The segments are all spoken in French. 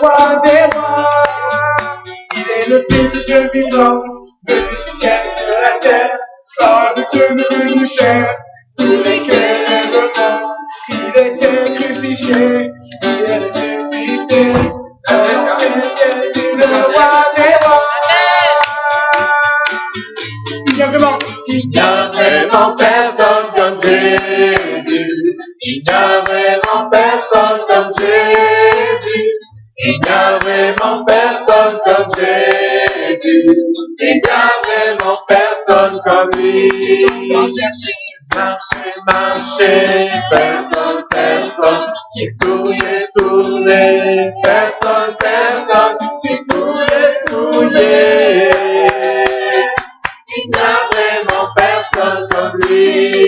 roi des rois. Il est le Fils de Dieu vivant, venu du ciel sur la terre, gloire de Dieu devenu chair, tous les cœurs devant. Il était crucifié, il est ressuscité, c'est le roi des rois. Il n'y a vraiment personne comme Jésus. Il n'y a vraiment personne comme Jésus. Il n'y a vraiment personne comme Jésus. Il n'y a vraiment personne comme lui. Marcher, marcher, personne, personne. J'ai touillé, tourné, personne, personne. J'ai touillé, tourné. Il n'y a vraiment personne comme lui.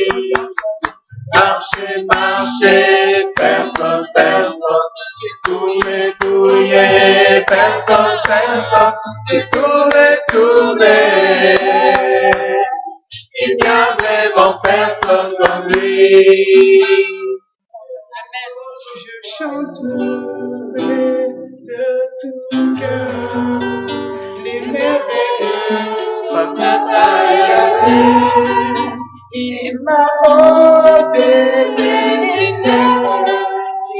Marcher, marcher, personne, personne. J'ai tourné, tourné, personne, personne. J'ai tourné, tourné. Il n'y a vraiment personne comme lui. Je chanterai de tout cœur les merveilles. Il m'a ôté les ténèbres,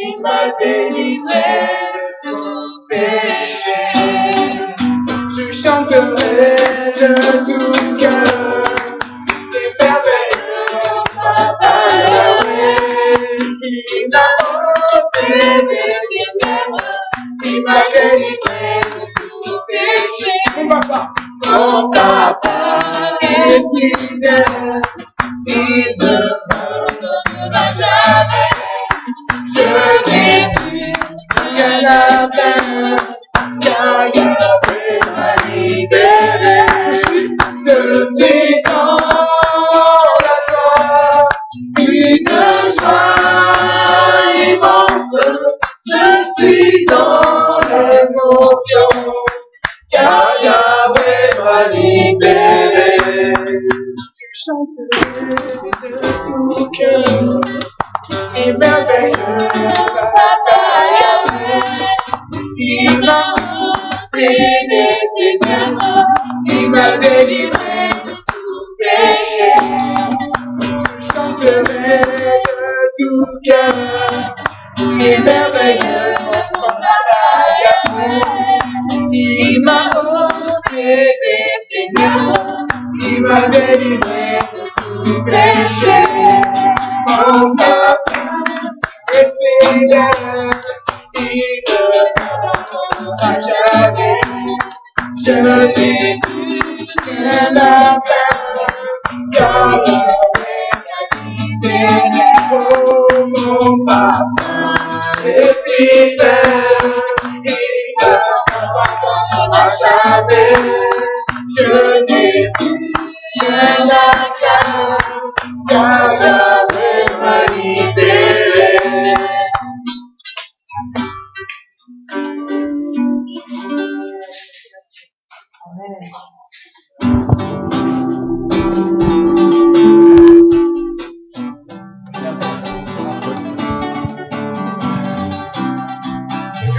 il m'a délivré de tout péché. Je chanterai de tout cœur les merveilles Papa Yahweh. Il m'a ôté les ténèbres, il m'a délivré de tout péché. Mon papa est fidèle, il ne m'abandonnera jamais. Je n'ai plus rien à faire, car Yahweh m'a libéré. Je suis dans la joie, une joie immense. Je suis dans l'émotion, car Yahweh m'a libéré. Tu chanterais de tout cœur, et merveilleux, Papa Yahweh. Il m'a ôté des ténèbres, il m'a délivré de tout péché. Je chanterai de tout cœur, et merveilleux, Papa Yahweh. Il m'a ôté des ténèbres, il m'a délivré de tout péché. Mon papa est fidèle, il ne m'abandonnera jamais. Je n'ai plus rien à faire, car Yahweh m'a libéré. Oh, mon papa est fidèle, il ne m'abandonnera jamais. Je n'ai plus rien à faire, car Yahweh m'a libéré.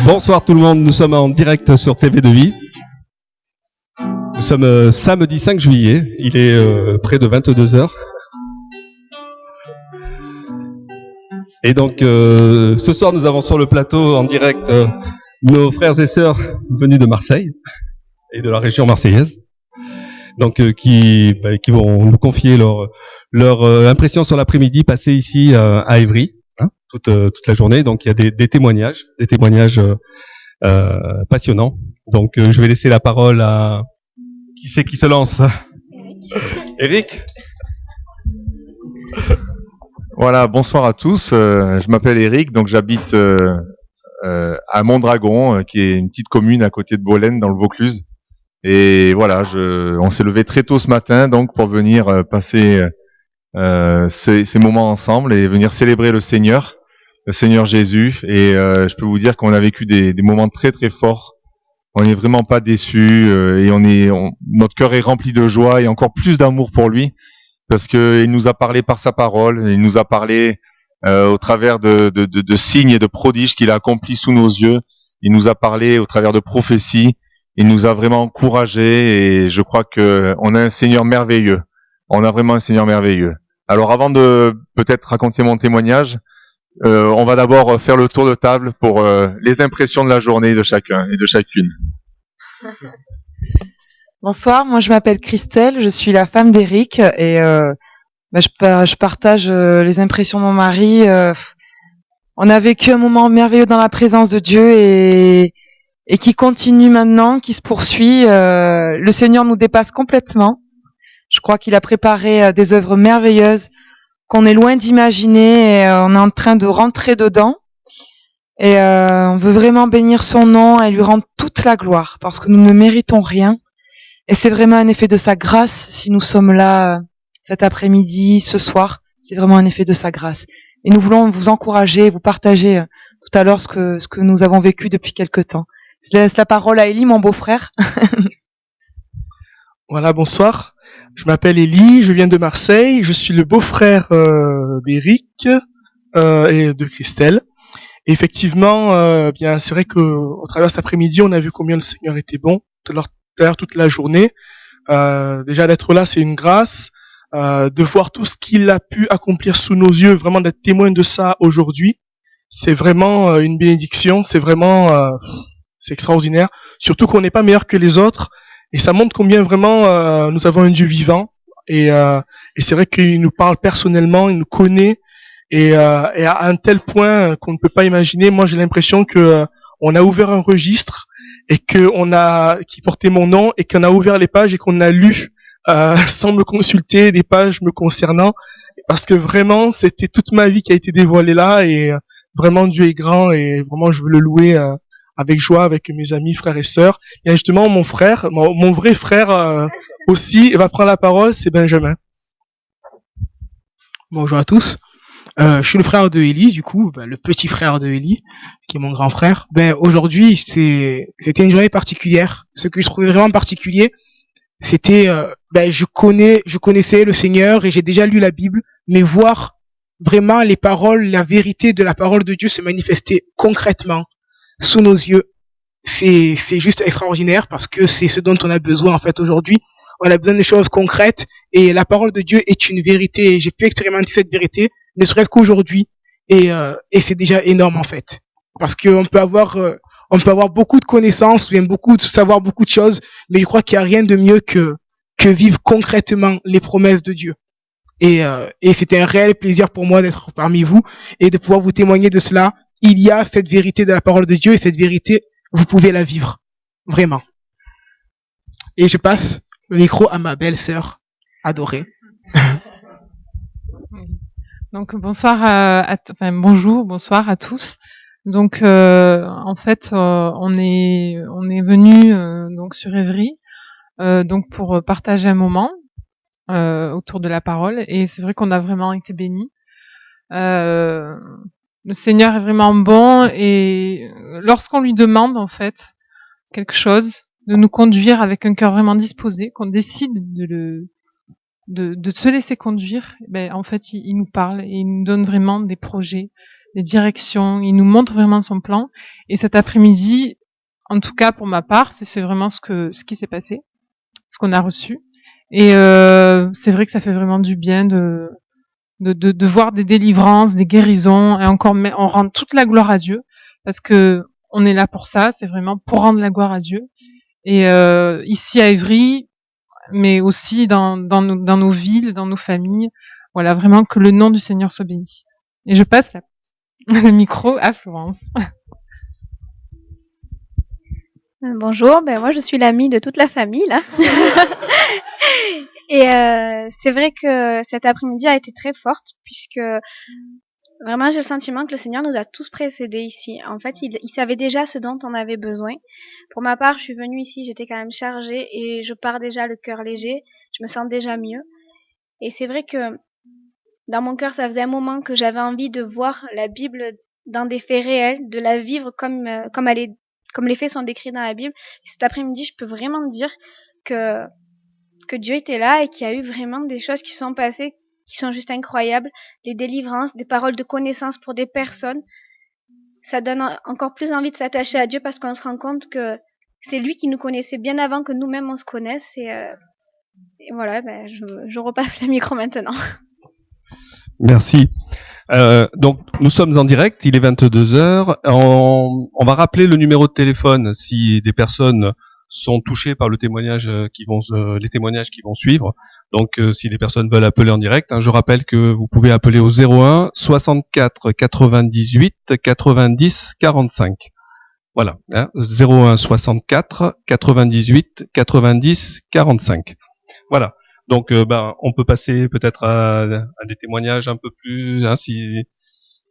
Bonsoir tout le monde, nous sommes en direct sur TV de Vie. Nous sommes samedi 5 juillet, il est près de 22h. Et donc ce soir nous avons sur le plateau en direct nos frères et sœurs venus de Marseille et de la région marseillaise. Donc qui vont nous confier leur impression sur l'après-midi passé ici à Évry, hein, toute la journée. Donc il y a des témoignages passionnants. Donc je vais laisser la parole à qui c'est qui se lance. Eric. Voilà, bonsoir à tous. Je m'appelle Eric, donc j'habite à Mondragon, qui est une petite commune à côté de Bolène, dans le Vaucluse. Et voilà, on s'est levé très tôt ce matin, donc pour venir passer ces moments ensemble et venir célébrer le Seigneur Jésus. Et je peux vous dire qu'on a vécu des moments très très forts. On n'est vraiment pas déçus et notre cœur est rempli de joie et encore plus d'amour pour lui, parce que il nous a parlé par sa parole, il nous a parlé au travers de signes et de prodiges qu'il a accomplis sous nos yeux. Il nous a parlé au travers de prophéties. Il nous a vraiment encouragés et je crois que on a un Seigneur merveilleux. On a vraiment un Seigneur merveilleux. Alors avant de peut-être raconter mon témoignage, on va d'abord faire le tour de table pour les impressions de la journée de chacun et de chacune. Bonsoir, moi je m'appelle Christelle, je suis la femme d'Éric et je partage les impressions de mon mari. On a vécu un moment merveilleux dans la présence de Dieu et qui continue maintenant, qui se poursuit. Le Seigneur nous dépasse complètement. Je crois qu'il a préparé des œuvres merveilleuses qu'on est loin d'imaginer et on est en train de rentrer dedans. Et on veut vraiment bénir son nom et lui rendre toute la gloire parce que nous ne méritons rien. Et c'est vraiment un effet de sa grâce si nous sommes là cet après-midi, ce soir. C'est vraiment un effet de sa grâce. Et nous voulons vous encourager, vous partager tout à l'heure ce que nous avons vécu depuis quelque temps. Je laisse la parole à Élie, mon beau-frère. Voilà, bonsoir. Je m'appelle Élie, je viens de Marseille. Je suis le beau-frère d'Éric et de Christelle. Et effectivement, bien, c'est vrai qu'au travers de cet après-midi, on a vu combien le Seigneur était bon toute la journée. Déjà d'être là, c'est une grâce. De voir tout ce qu'il a pu accomplir sous nos yeux, vraiment d'être témoin de ça aujourd'hui, c'est vraiment une bénédiction. C'est vraiment, c'est extraordinaire. Surtout qu'on n'est pas meilleur que les autres. Et ça montre combien vraiment nous avons un Dieu vivant. Et c'est vrai qu'il nous parle personnellement, il nous connaît. Et à un tel point qu'on ne peut pas imaginer. Moi, j'ai l'impression que on a ouvert un registre et qui portait mon nom et qu'on a ouvert les pages et qu'on a lu sans me consulter des pages me concernant, parce que vraiment c'était toute ma vie qui a été dévoilée là et vraiment Dieu est grand et vraiment je veux le louer avec joie avec mes amis, frères et sœurs. Et justement mon frère, mon vrai frère aussi va prendre la parole, c'est Benjamin. Bonjour à tous. Je suis le frère de Élie, du coup, le petit frère de Élie, qui est mon grand frère. Aujourd'hui, c'était une journée particulière. Ce que je trouvais vraiment particulier, c'était, je connaissais le Seigneur et j'ai déjà lu la Bible, mais voir vraiment les paroles, la vérité de la parole de Dieu se manifester concrètement sous nos yeux, c'est juste extraordinaire parce que c'est ce dont on a besoin en fait aujourd'hui. On a besoin de choses concrètes et la parole de Dieu est une vérité. J'ai pu expérimenter cette vérité, ne serait-ce qu'aujourd'hui, et c'est déjà énorme en fait, parce qu'on peut avoir beaucoup de connaissances, ou bien savoir beaucoup de choses, mais je crois qu'il n'y a rien de mieux que vivre concrètement les promesses de Dieu. Et c'était un réel plaisir pour moi d'être parmi vous et de pouvoir vous témoigner de cela. Il y a cette vérité de la parole de Dieu et cette vérité, vous pouvez la vivre. Vraiment. Et je passe le micro à ma belle-sœur adorée. Donc bonjour à tous. Donc en fait on est venu donc sur Évry donc pour partager un moment autour de la parole et c'est vrai qu'on a vraiment été bénis. Le Seigneur est vraiment bon et lorsqu'on lui demande en fait quelque chose, de nous conduire avec un cœur vraiment disposé, qu'on décide de se laisser conduire, en fait il nous parle et il nous donne vraiment des projets, des directions, il nous montre vraiment son plan. Et cet après-midi, en tout cas pour ma part, c'est vraiment ce qui s'est passé, ce qu'on a reçu. Et c'est vrai que ça fait vraiment du bien de voir des délivrances, des guérisons, et encore on rend toute la gloire à Dieu parce que on est là pour ça, c'est vraiment pour rendre la gloire à Dieu. Et ici à Évry, mais aussi dans nos villes, dans nos familles, voilà, vraiment que le nom du Seigneur soit béni. Et je passe le micro à Florence. Bonjour, moi je suis l'amie de toute la famille là. Et c'est vrai que cet après-midi a été très forte puisque vraiment j'ai le sentiment que le Seigneur nous a tous précédés ici. En fait, il savait déjà ce dont on avait besoin. Pour ma part, je suis venue ici, j'étais quand même chargée et je pars déjà le cœur léger, je me sens déjà mieux. Et c'est vrai que dans mon cœur, ça faisait un moment que j'avais envie de voir la Bible dans des faits réels, de la vivre comme les faits sont décrits dans la Bible. Et cet après-midi, je peux vraiment dire que Dieu était là et qu'il y a eu vraiment des choses qui sont passées qui sont juste incroyables, des délivrances, des paroles de connaissance pour des personnes. ça donne encore plus envie de s'attacher à Dieu parce qu'on se rend compte que c'est lui qui nous connaissait bien avant que nous-mêmes on se connaisse. Et voilà, je repasse le micro maintenant. Merci. Donc, nous sommes en direct, il est 22h. On va rappeler le numéro de téléphone si des personnes sont touchées par les témoignages qui vont suivre. Donc, si des personnes veulent appeler en direct, je rappelle que vous pouvez appeler au 01 64 98 90 45. Voilà, 01 64 98 90 45. Voilà. Donc, on peut passer peut-être à des témoignages un peu plus.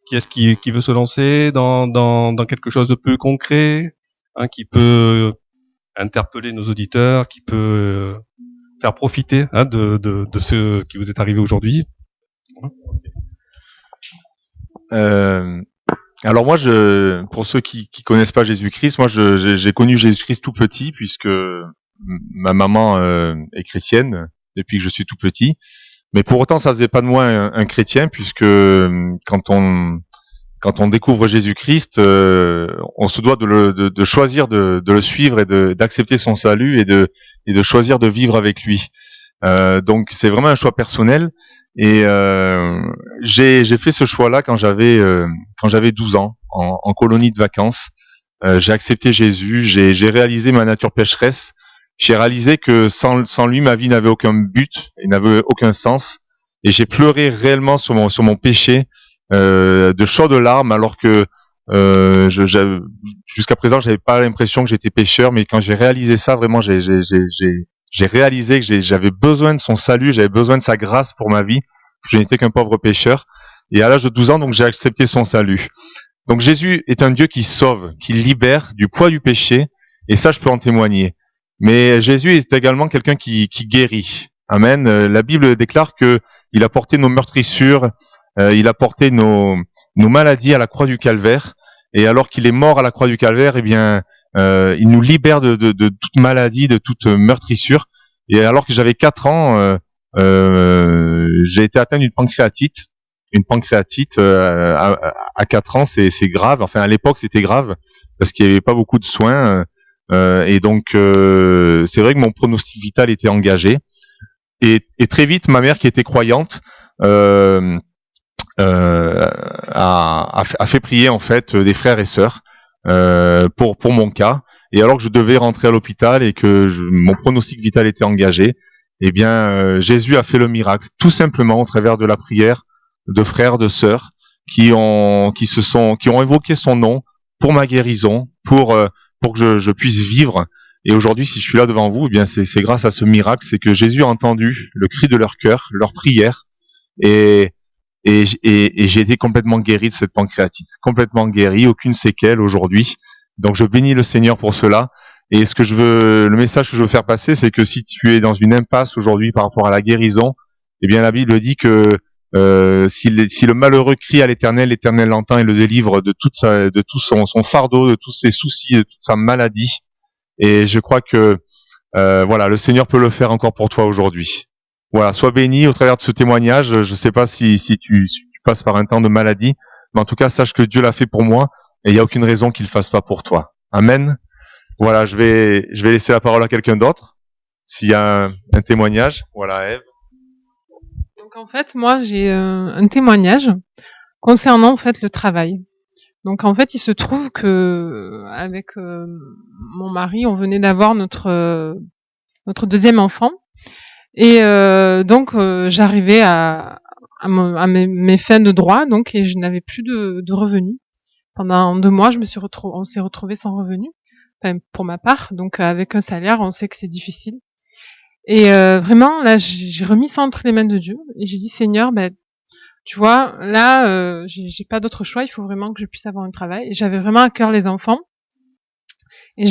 Qui est-ce qui veut se lancer dans quelque chose de plus concret, qui peut interpeller nos auditeurs, qui peut faire profiter de ce qui vous est arrivé aujourd'hui. Alors moi, pour ceux qui connaissent pas Jésus-Christ, moi j'ai connu Jésus-Christ tout petit puisque ma maman est chrétienne depuis que je suis tout petit. Mais pour autant, ça faisait pas de moi un chrétien puisque quand on découvre Jésus-Christ, on se doit de choisir de le suivre et d'accepter son salut et de choisir de vivre avec lui. Donc c'est vraiment un choix personnel. Et j'ai fait ce choix-là quand j'avais 12 ans, en colonie de vacances. J'ai accepté Jésus, j'ai réalisé ma nature pécheresse. J'ai réalisé que sans lui, ma vie n'avait aucun but, et n'avait aucun sens. Et j'ai pleuré réellement sur mon péché, de chaudes larmes, alors que jusqu'à présent, j'avais pas l'impression que j'étais pécheur. Mais quand j'ai réalisé ça, vraiment, j'ai réalisé que j'avais besoin de son salut, j'avais besoin de sa grâce pour ma vie. Je n'étais qu'un pauvre pécheur. Et à l'âge de 12 ans, donc, j'ai accepté son salut. Donc Jésus est un Dieu qui sauve, qui libère du poids du péché. Et ça, je peux en témoigner. Mais Jésus est également quelqu'un qui guérit. Amen. La Bible déclare que il a porté nos meurtrissures, il a porté nos maladies à la croix du Calvaire. Et alors qu'il est mort à la croix du Calvaire, eh bien, il nous libère de toute maladie, de toute meurtrissure. Et alors que j'avais 4 ans, j'ai été atteint d'une pancréatite. Une pancréatite à 4 ans, c'est grave. Enfin, à l'époque, c'était grave parce qu'il n'y avait pas beaucoup de soins. Et donc, c'est vrai que mon pronostic vital était engagé. Et très vite, ma mère, qui était croyante, a fait prier en fait des frères et sœurs pour mon cas. Et alors que je devais rentrer à l'hôpital et que mon pronostic vital était engagé, eh bien, Jésus a fait le miracle, tout simplement au travers de la prière de frères, de sœurs qui ont évoqué son nom pour ma guérison, pour que je puisse vivre. Et aujourd'hui, si je suis là devant vous, eh bien, c'est grâce à ce miracle, c'est que Jésus a entendu le cri de leur cœur, leur prière, et j'ai été complètement guéri de cette pancréatite, complètement guéri, aucune séquelle aujourd'hui. Donc, je bénis le Seigneur pour cela. Et le message que je veux faire passer, c'est que si tu es dans une impasse aujourd'hui par rapport à la guérison, eh bien, la Bible dit que si le malheureux crie à l'Éternel, l'Éternel l'entend et le délivre de tout son fardeau, de tous ses soucis, de toute sa maladie. Et je crois que voilà, le Seigneur peut le faire encore pour toi aujourd'hui. Voilà, sois béni au travers de ce témoignage. Je ne sais pas si tu passes par un temps de maladie, mais en tout cas, sache que Dieu l'a fait pour moi et il n'y a aucune raison qu'il ne le fasse pas pour toi. Amen. Voilà, je vais laisser la parole à quelqu'un d'autre. S'il y a un témoignage, voilà, Ève. Donc en fait, moi j'ai un témoignage concernant en fait le travail. Donc en fait, il se trouve que avec mon mari, on venait d'avoir notre deuxième enfant, et donc j'arrivais à mes fins de droit, donc, et je n'avais plus de revenus. Pendant 2 mois, on s'est retrouvés sans revenus, enfin, pour ma part. Donc avec un salaire, on sait que c'est difficile. Et vraiment, là, j'ai remis ça entre les mains de Dieu et j'ai dit, Seigneur, tu vois, là, j'ai pas d'autre choix. Il faut vraiment que je puisse avoir un travail. Et j'avais vraiment à cœur les enfants. Et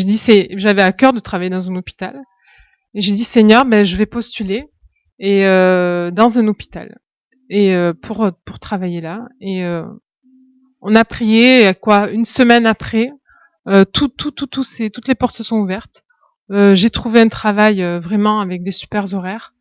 j'avais à cœur de travailler dans un hôpital. Et j'ai dit, Seigneur, je vais postuler et dans un hôpital et pour travailler là. Et on a prié. Une semaine après, toutes les portes se sont ouvertes. J'ai trouvé un travail vraiment avec des super horaires,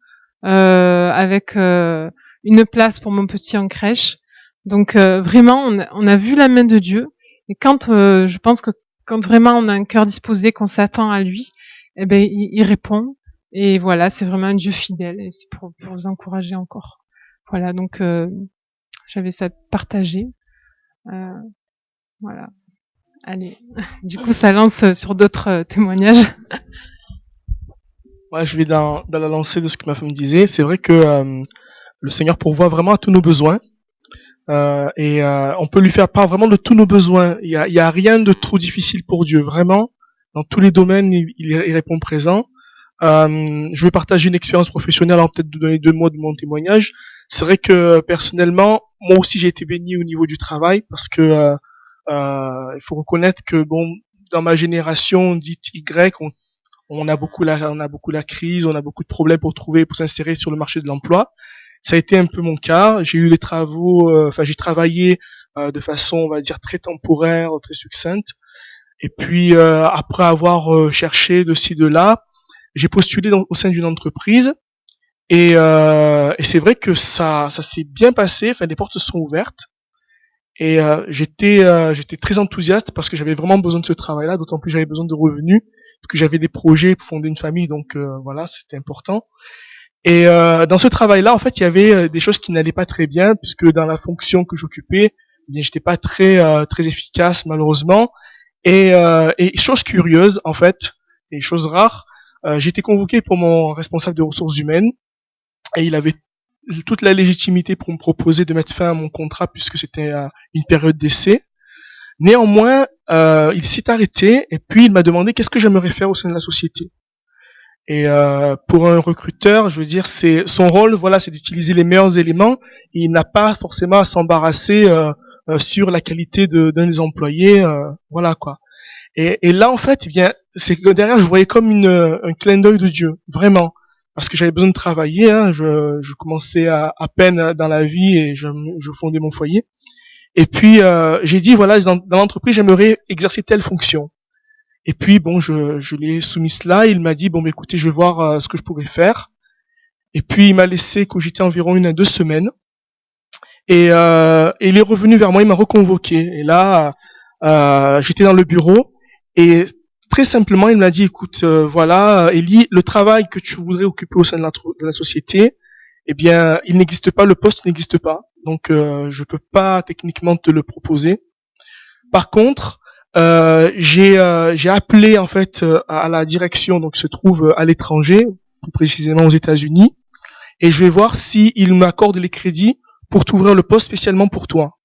avec une place pour mon petit en crèche. Donc vraiment, on a vu la main de Dieu. Et quand je pense que quand vraiment on a un cœur disposé, qu'on s'attend à lui, eh ben il répond. Et voilà, c'est vraiment un Dieu fidèle. Et c'est pour vous encourager encore. Voilà, donc j'avais ça partagé. Voilà. Allez, du coup, ça lance sur d'autres témoignages. Ouais, je vais dans la lancée de ce que ma femme disait. C'est vrai que le Seigneur pourvoit vraiment à tous nos besoins. On peut lui faire part vraiment de tous nos besoins. Il y a rien de trop difficile pour Dieu. Vraiment, dans tous les domaines, il répond présent. Je vais partager une expérience professionnelle, alors peut-être de donner 2 mots de mon témoignage. C'est vrai que personnellement, moi aussi j'ai été béni au niveau du travail parce que il faut reconnaître que bon, dans ma génération dite Y, on a beaucoup la crise, on a beaucoup de problèmes pour s'insérer sur le marché de l'emploi. Ça a été un peu mon cas. J'ai eu des travaux, j'ai travaillé de façon, on va dire, très temporaire, très succincte. Et puis après avoir cherché de ci de là, j'ai postulé au sein d'une entreprise. Et c'est vrai que ça s'est bien passé. Enfin, les portes se sont ouvertes. Et j'étais très enthousiaste parce que j'avais vraiment besoin de ce travail-là. D'autant plus j'avais besoin de revenus, que j'avais des projets pour fonder une famille. Donc voilà, c'était important. Et dans ce travail-là, en fait, il y avait des choses qui n'allaient pas très bien, puisque dans la fonction que j'occupais, eh bien, j'étais pas très efficace malheureusement. Et chose curieuse, en fait, et chose rare, j'ai été convoqué pour mon responsable des ressources humaines, et il avait toute la légitimité pour me proposer de mettre fin à mon contrat puisque c'était une période d'essai. Néanmoins, il s'est arrêté et puis il m'a demandé qu'est-ce que j'aimerais faire au sein de la société. Et pour un recruteur, je veux dire, c'est son rôle, voilà, c'est d'utiliser les meilleurs éléments. Il n'a pas forcément à s'embarrasser sur la qualité d'un des employés, voilà quoi. Et là, en fait, eh bien, c'est que derrière, je voyais comme un clin d'œil de Dieu, vraiment, parce que j'avais besoin de travailler. Hein, je commençais à peine dans la vie et je fondais mon foyer. Et puis j'ai dit voilà, dans l'entreprise, j'aimerais exercer telle fonction. Et puis bon, je lui ai soumis cela. Il m'a dit bon, bah, écoutez, je vais voir ce que je pourrais faire. Et puis il m'a laissé cogiter environ 1 à 2 semaines. Et il est revenu vers moi, il m'a reconvoqué. Et là, j'étais dans le bureau et très simplement, il m'a dit écoute, voilà, Élie, le travail que tu voudrais occuper au sein de la société, eh bien, il n'existe pas, le poste n'existe pas. Donc, je peux pas techniquement te le proposer. Par contre, j'ai appelé en fait à la direction, donc se trouve à l'étranger, plus précisément aux États-Unis, et je vais voir si il m'accorde les crédits pour t'ouvrir le poste spécialement pour toi.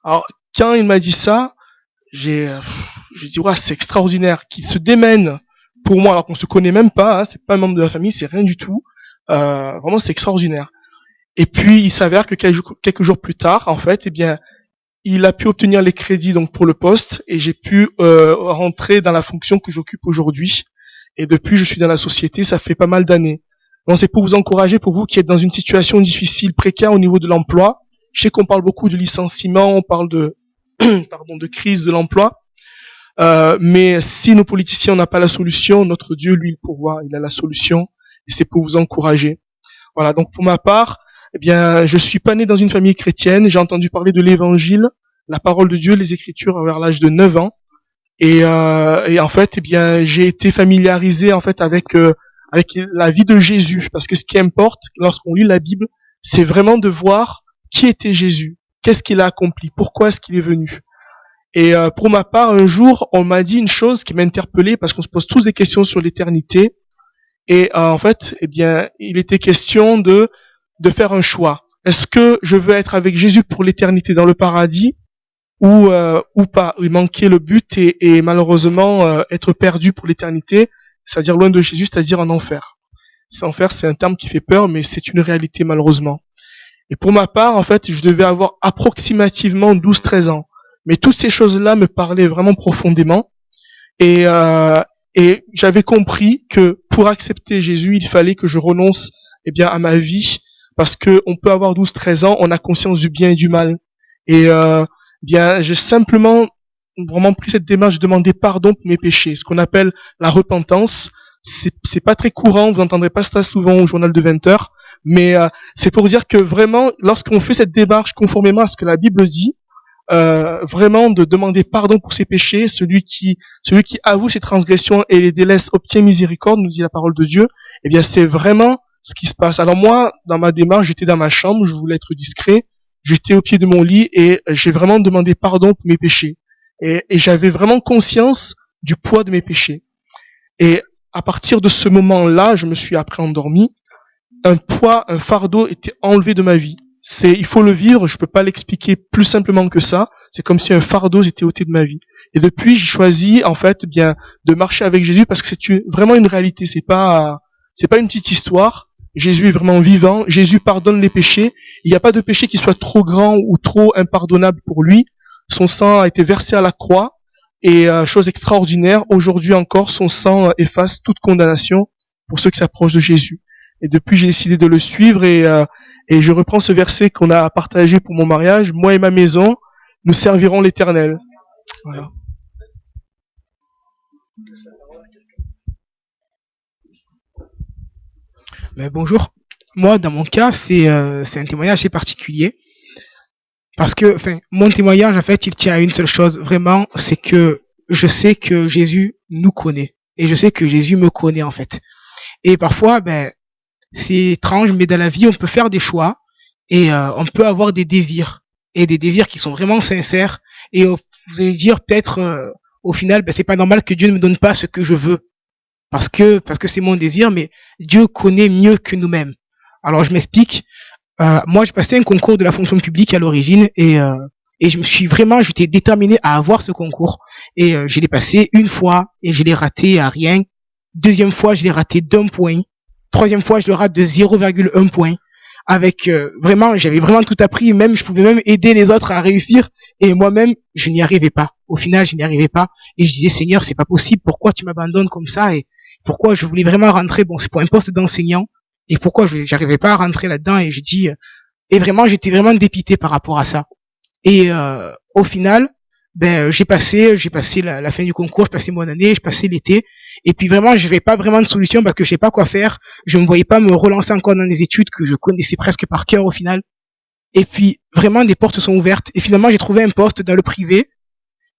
Alors, quand il m'a dit ça, j'ai dit ouais, c'est extraordinaire qu'il se démène pour moi alors qu'on se connaît même pas, hein, c'est pas un membre de la famille, c'est rien du tout. Vraiment, c'est extraordinaire. Et puis, il s'avère que quelques jours plus tard, en fait, eh bien, il a pu obtenir les crédits donc pour le poste et j'ai pu rentrer dans la fonction que j'occupe aujourd'hui. Et depuis, je suis dans la société, ça fait pas mal d'années. Donc, c'est pour vous encourager, pour vous qui êtes dans une situation difficile, précaire au niveau de l'emploi. Je sais qu'on parle beaucoup de licenciement, on parle de de crise de l'emploi. Mais si nos politiciens n'ont pas la solution, notre Dieu, lui, il pourvoit, il a la solution. Et c'est pour vous encourager. Voilà, donc pour ma part, eh bien, je suis pas né dans une famille chrétienne. J'ai entendu parler de l'évangile, la parole de Dieu, les Écritures vers l'âge de 9 ans. Et en fait, eh bien, j'ai été familiarisé en fait avec la vie de Jésus, parce que ce qui importe lorsqu'on lit la Bible, c'est vraiment de voir qui était Jésus, qu'est-ce qu'il a accompli, pourquoi est-ce qu'il est venu. Et pour ma part, un jour, on m'a dit une chose qui m'a interpellé, parce qu'on se pose tous des questions sur l'éternité. Et en fait, eh bien, il était question de faire un choix. Est-ce que je veux être avec Jésus pour l'éternité dans le paradis ou pas, ou manquer le but et malheureusement être perdu pour l'éternité, c'est-à-dire loin de Jésus, c'est-à-dire en enfer. Enfer, c'est un terme qui fait peur, mais c'est une réalité malheureusement. Et pour ma part, en fait, je devais avoir approximativement 12-13 ans. Mais toutes ces choses-là me parlaient vraiment profondément. Et j'avais compris que pour accepter Jésus, il fallait que je renonce à ma vie, parce que on peut avoir 12-13 ans, on a conscience du bien et du mal. Et j'ai simplement vraiment pris cette démarche de demander pardon pour mes péchés, ce qu'on appelle la repentance. C'est pas très courant, vous n'entendrez pas ça souvent au journal de 20 heures, mais c'est pour dire que vraiment, lorsqu'on fait cette démarche conformément à ce que la Bible dit, vraiment de demander pardon pour ses péchés. Celui qui avoue ses transgressions et les délaisse obtient miséricorde, nous dit la parole de Dieu. Eh bien, c'est vraiment ce qui se passe. Alors moi, dans ma démarche, j'étais dans ma chambre, je voulais être discret, j'étais au pied de mon lit et j'ai vraiment demandé pardon pour mes péchés. Et j'avais vraiment conscience du poids de mes péchés. Et à partir de ce moment-là, je me suis après endormi. Un fardeau était enlevé de ma vie. Il faut le vivre, je peux pas l'expliquer plus simplement que ça. C'est comme si un fardeau était ôté de ma vie. Et depuis, j'ai choisi, en fait, bien, de marcher avec Jésus parce que c'est vraiment une réalité. C'est pas une petite histoire. Jésus est vraiment vivant. Jésus pardonne les péchés. Il n'y a pas de péché qui soit trop grand ou trop impardonnable pour lui. Son sang a été versé à la croix. Et chose extraordinaire, aujourd'hui encore, son sang efface toute condamnation pour ceux qui s'approchent de Jésus. Et depuis, j'ai décidé de le suivre et je reprends ce verset qu'on a partagé pour mon mariage. Moi et ma maison, nous servirons l'Éternel. Voilà. Mais bonjour. Moi, dans mon cas, c'est un témoignage assez particulier. Parce que, mon témoignage, en fait, il tient à une seule chose, vraiment, c'est que je sais que Jésus nous connaît. Et je sais que Jésus me connaît, en fait. Et parfois, c'est étrange, mais dans la vie, on peut faire des choix et on peut avoir des désirs. Et des désirs qui sont vraiment sincères. Et vous allez dire, peut-être, au final, c'est pas normal que Dieu ne me donne pas ce que je veux. Parce que c'est mon désir, mais Dieu connaît mieux que nous-mêmes. Alors, je m'explique. Moi, j'ai passé un concours de la fonction publique à l'origine et j'étais déterminé à avoir ce concours. Et je l'ai passé une fois et je l'ai raté à rien. Deuxième fois, je l'ai raté d'1 point. Troisième fois, je le rate de 0,1 point. Avec vraiment, j'avais vraiment tout appris. Même, je pouvais même aider les autres à réussir. Et moi-même, je n'y arrivais pas. Au final, je n'y arrivais pas. Et je disais, Seigneur, c'est pas possible. Pourquoi tu m'abandonnes comme ça? Et pourquoi je voulais vraiment rentrer? Bon, c'est pour un poste d'enseignant. Et pourquoi j'arrivais pas à rentrer là-dedans? Et je dis, et vraiment, j'étais vraiment dépité par rapport à ça. Et au final, j'ai passé la fin du concours, j'ai passé mon année, j'ai passé l'été. Et puis vraiment, je n'avais pas vraiment de solution parce que je sais pas quoi faire. Je ne voyais pas me relancer encore dans des études que je connaissais presque par cœur au final. Et puis vraiment, des portes sont ouvertes. Et finalement, j'ai trouvé un poste dans le privé.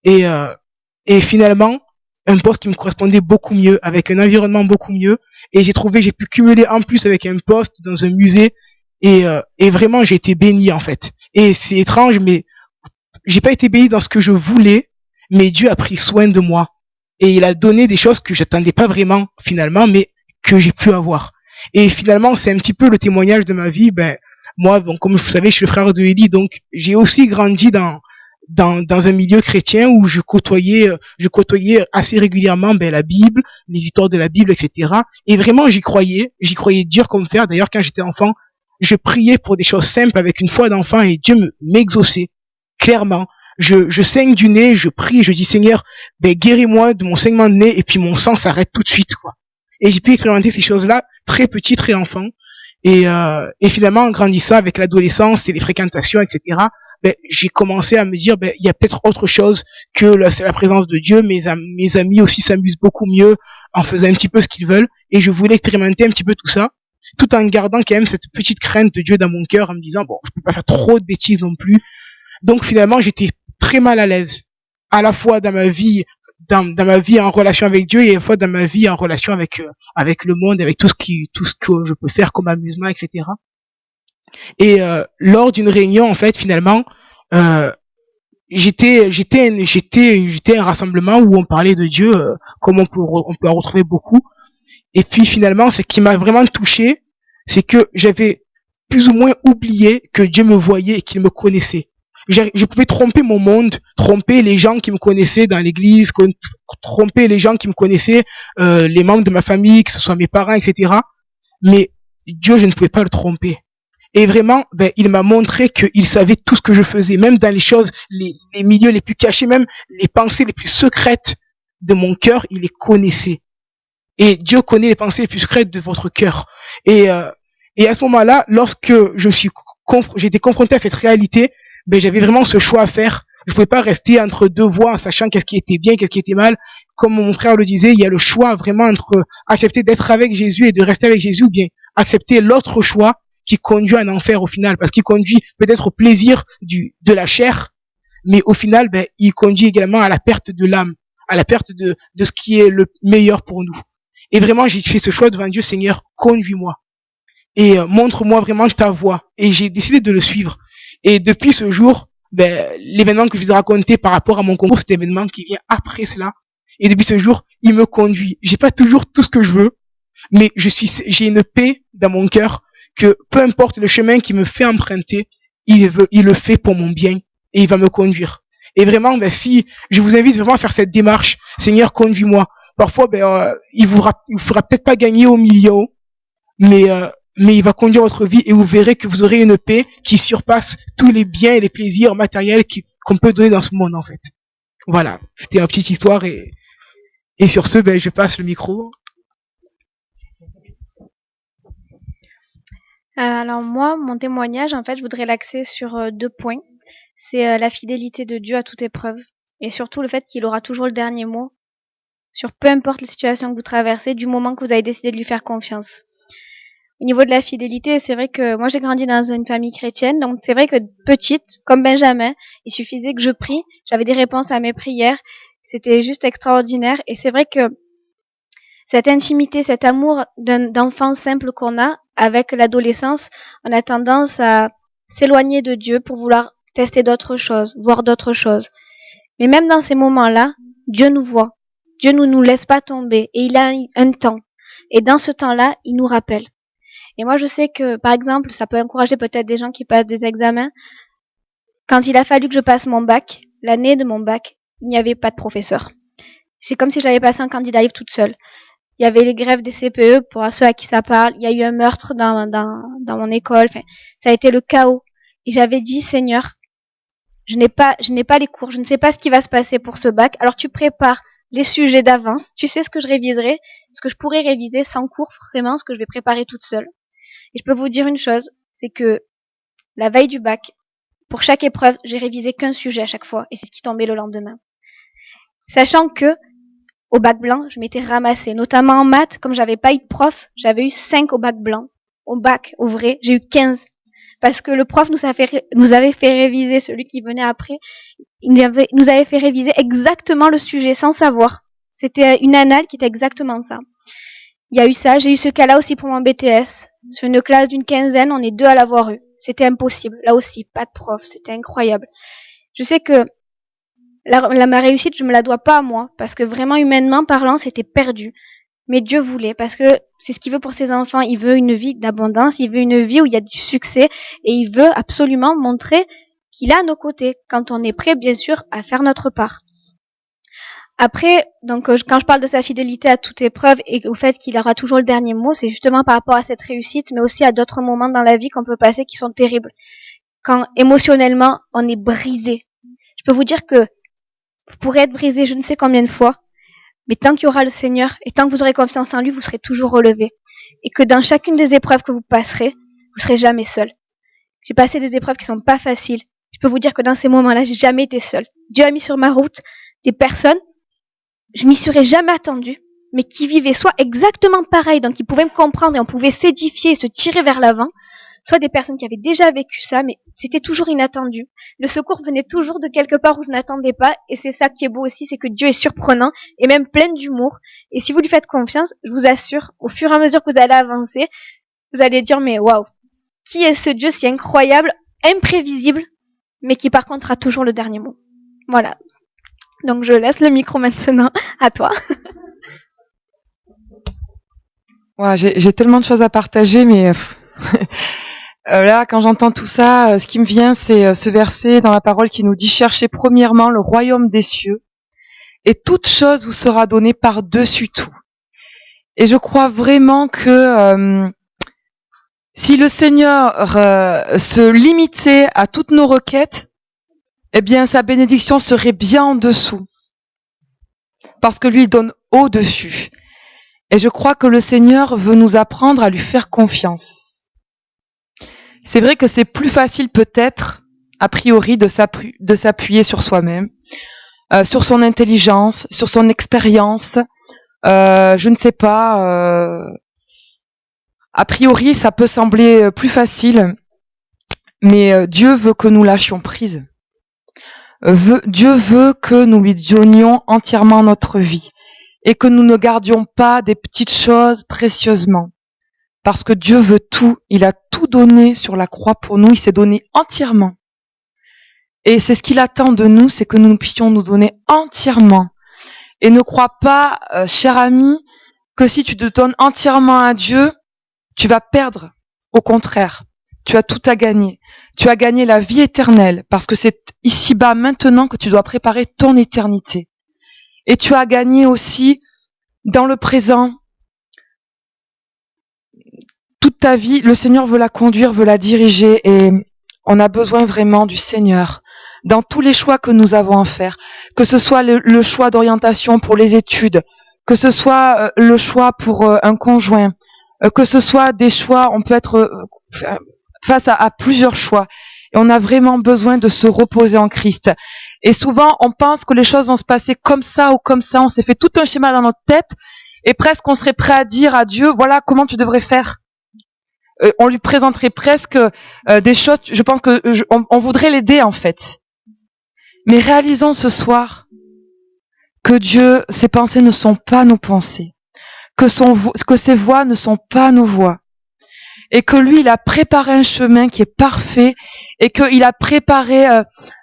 Et finalement, un poste qui me correspondait beaucoup mieux, avec un environnement beaucoup mieux. Et j'ai pu cumuler en plus avec un poste dans un musée. Et vraiment, j'ai été béni en fait. Et c'est étrange, mais j'ai pas été béni dans ce que je voulais, mais Dieu a pris soin de moi. Et il a donné des choses que j'attendais pas vraiment, finalement, mais que j'ai pu avoir. Et finalement, c'est un petit peu le témoignage de ma vie. Moi, bon, comme vous savez, je suis le frère de Élie, donc j'ai aussi grandi dans un milieu chrétien où je côtoyais assez régulièrement, la Bible, les histoires de la Bible, etc. Et vraiment, j'y croyais dur comme fer. D'ailleurs, quand j'étais enfant, je priais pour des choses simples avec une foi d'enfant et Dieu m'exauçait. Clairement. Je saigne du nez, je prie, je dis Seigneur, guéris-moi de mon saignement de nez et puis mon sang s'arrête tout de suite, quoi. Et j'ai pu expérimenter ces choses-là très petit, très enfant. Et finalement, en grandissant avec l'adolescence et les fréquentations, etc., j'ai commencé à me dire, il y a peut-être autre chose que la présence de Dieu. Mes amis aussi s'amusent beaucoup mieux en faisant un petit peu ce qu'ils veulent. Et je voulais expérimenter un petit peu tout ça, tout en gardant quand même cette petite crainte de Dieu dans mon cœur, en me disant, bon, je peux pas faire trop de bêtises non plus. Donc finalement, j'étais très mal à l'aise, à la fois dans ma vie en relation avec Dieu et à la fois dans ma vie en relation avec le monde, avec tout ce que je peux faire comme amusement, etc. Et lors d'une réunion, en fait, finalement, j'étais un rassemblement où on parlait de Dieu, comme on peut en retrouver beaucoup. Et puis finalement, ce qui m'a vraiment touché, c'est que j'avais plus ou moins oublié que Dieu me voyait et qu'il me connaissait. Je pouvais tromper mon monde, tromper les gens qui me connaissaient dans l'église, tromper les gens qui me connaissaient, les membres de ma famille, que ce soit mes parents, etc. Mais Dieu, je ne pouvais pas le tromper. Et vraiment, il m'a montré qu'il savait tout ce que je faisais, même dans les choses, les milieux les plus cachés, même les pensées les plus secrètes de mon cœur, il les connaissait. Et Dieu connaît les pensées les plus secrètes de votre cœur. Et à ce moment-là, lorsque j'ai été confronté à cette réalité, j'avais vraiment ce choix à faire. Je pouvais pas rester entre deux voies en sachant qu'est-ce qui était bien, qu'est-ce qui était mal. Comme mon frère le disait, il y a le choix vraiment entre accepter d'être avec Jésus et de rester avec Jésus, ou bien accepter l'autre choix qui conduit à un enfer au final, parce qu'il conduit peut-être au plaisir de la chair, mais au final, ben, il conduit également à la perte de l'âme, à la perte de ce qui est le meilleur pour nous. Et vraiment, j'ai fait ce choix devant Dieu, Seigneur, conduis-moi. Et montre-moi vraiment ta voie. Et j'ai décidé de le suivre. Et depuis ce jour, ben, l'événement que je vous ai raconté par rapport à mon concours, c'est l'événement qui vient après cela. Et depuis ce jour, il me conduit. J'ai pas toujours tout ce que je veux, mais j'ai une paix dans mon cœur que peu importe le chemin qu'il me fait emprunter, il le fait pour mon bien et il va me conduire. Et vraiment, ben, si je vous invite vraiment à faire cette démarche, Seigneur, conduis-moi. Parfois, ben, il vous fera peut-être pas gagner au million, mais il va conduire votre vie et vous verrez que vous aurez une paix qui surpasse tous les biens et les plaisirs matériels qu'on peut donner dans ce monde, en fait. Voilà, c'était une petite histoire et sur ce, ben, je passe le micro. Alors moi, mon témoignage, en fait, je voudrais l'axer sur 2 points. C'est la fidélité de Dieu à toute épreuve et surtout le fait qu'il aura toujours le dernier mot sur peu importe les situations que vous traversez du moment que vous avez décidé de lui faire confiance. Au niveau de la fidélité, c'est vrai que moi j'ai grandi dans une famille chrétienne, donc c'est vrai que petite, comme Benjamin, il suffisait que je prie, j'avais des réponses à mes prières, c'était juste extraordinaire et c'est vrai que cette intimité, cet amour d'enfant simple qu'on a avec l'adolescence, on a tendance à s'éloigner de Dieu pour vouloir tester d'autres choses, voir d'autres choses. Mais même dans ces moments-là, Dieu nous voit. Dieu ne nous laisse pas tomber et il a un temps. Et dans ce temps-là, il nous rappelle. Et moi, je sais que, par exemple, ça peut encourager peut-être des gens qui passent des examens. Quand il a fallu que je passe mon bac, l'année de mon bac, il n'y avait pas de professeur. C'est comme si je l'avais passé en candidat livre toute seule. Il y avait les grèves des CPE pour ceux à qui ça parle. Il y a eu un meurtre dans mon école. Enfin, ça a été le chaos. Et j'avais dit, Seigneur, je n'ai pas les cours. Je ne sais pas ce qui va se passer pour ce bac. Alors tu prépares les sujets d'avance. Tu sais ce que je réviserai, ce que je pourrais réviser sans cours forcément, ce que je vais préparer toute seule. Et je peux vous dire une chose, c'est que la veille du bac, pour chaque épreuve, j'ai révisé qu'un sujet à chaque fois. Et c'est ce qui tombait le lendemain. Sachant que au bac blanc, je m'étais ramassée, notamment en maths, comme j'avais pas eu de prof, j'avais eu 5 au bac blanc. Au bac, au vrai, j'ai eu 15. Parce que le prof nous avait fait réviser, celui qui venait après, nous avait fait réviser exactement le sujet, sans savoir. C'était une annale qui était exactement ça. Il y a eu ça, j'ai eu ce cas-là aussi pour mon BTS. Sur une classe d'une quinzaine, on est 2 à l'avoir eu. C'était impossible. Là aussi, pas de prof, c'était incroyable. Je sais que ma réussite, je me la dois pas à moi, parce que vraiment, humainement parlant, c'était perdu. Mais Dieu voulait, parce que c'est ce qu'il veut pour ses enfants. Il veut une vie d'abondance, il veut une vie où il y a du succès, et il veut absolument montrer qu'il est à nos côtés, quand on est prêt, bien sûr, à faire notre part. Après, donc, quand je parle de sa fidélité à toute épreuve et au fait qu'il aura toujours le dernier mot, c'est justement par rapport à cette réussite, mais aussi à d'autres moments dans la vie qu'on peut passer qui sont terribles. Quand émotionnellement, on est brisé. Je peux vous dire que vous pourrez être brisé je ne sais combien de fois, mais tant qu'il y aura le Seigneur et tant que vous aurez confiance en lui, vous serez toujours relevé. Et que dans chacune des épreuves que vous passerez, vous serez jamais seul. J'ai passé des épreuves qui sont pas faciles. Je peux vous dire que dans ces moments-là, j'ai jamais été seule. Dieu a mis sur ma route des personnes, je m'y serais jamais attendue, mais qui vivaient soit exactement pareil, donc qui pouvaient me comprendre et on pouvait s'édifier et se tirer vers l'avant, soit des personnes qui avaient déjà vécu ça, mais c'était toujours inattendu. Le secours venait toujours de quelque part où je n'attendais pas, et c'est ça qui est beau aussi, c'est que Dieu est surprenant et même plein d'humour. Et si vous lui faites confiance, je vous assure, au fur et à mesure que vous allez avancer, vous allez dire mais waouh, qui est ce Dieu si incroyable, imprévisible, mais qui par contre a toujours le dernier mot. Voilà. Donc je laisse le micro maintenant à toi. Ouais, j'ai tellement de choses à partager, mais là, quand j'entends tout ça, ce qui me vient, c'est ce verset dans la parole qui nous dit « Cherchez premièrement le royaume des cieux, et toute chose vous sera donnée par-dessus tout. » Et je crois vraiment que si le Seigneur se limitait à toutes nos requêtes, eh bien, sa bénédiction serait bien en dessous. Parce que lui, il donne au-dessus. Et je crois que le Seigneur veut nous apprendre à lui faire confiance. C'est vrai que c'est plus facile peut-être, a priori, de s'appuyer sur soi-même, sur son intelligence, sur son expérience. Je ne sais pas. A priori, ça peut sembler plus facile, mais Dieu veut que nous lâchions prise. Dieu veut que nous lui donnions entièrement notre vie et que nous ne gardions pas des petites choses précieusement. Parce que Dieu veut tout, il a tout donné sur la croix pour nous, il s'est donné entièrement. Et c'est ce qu'il attend de nous, c'est que nous puissions nous donner entièrement. Et ne crois pas, cher ami, que si tu te donnes entièrement à Dieu, tu vas perdre. Au contraire, tu as tout à gagner. Tu as gagné la vie éternelle, parce que c'est ici-bas maintenant que tu dois préparer ton éternité. Et tu as gagné aussi, dans le présent, toute ta vie, le Seigneur veut la conduire, veut la diriger, et on a besoin vraiment du Seigneur dans tous les choix que nous avons à faire, que ce soit le choix d'orientation pour les études, que ce soit le choix pour un conjoint, que ce soit des choix, on peut être face à plusieurs choix, et on a vraiment besoin de se reposer en Christ. Et souvent, on pense que les choses vont se passer comme ça ou comme ça, on s'est fait tout un schéma dans notre tête, et presque on serait prêt à dire à Dieu, voilà comment tu devrais faire. On lui présenterait presque des choses, je pense que on voudrait l'aider en fait. Mais réalisons ce soir que Dieu, ses pensées ne sont pas nos pensées, que ses voies ne sont pas nos voies, et que lui, il a préparé un chemin qui est parfait, et qu'il a préparé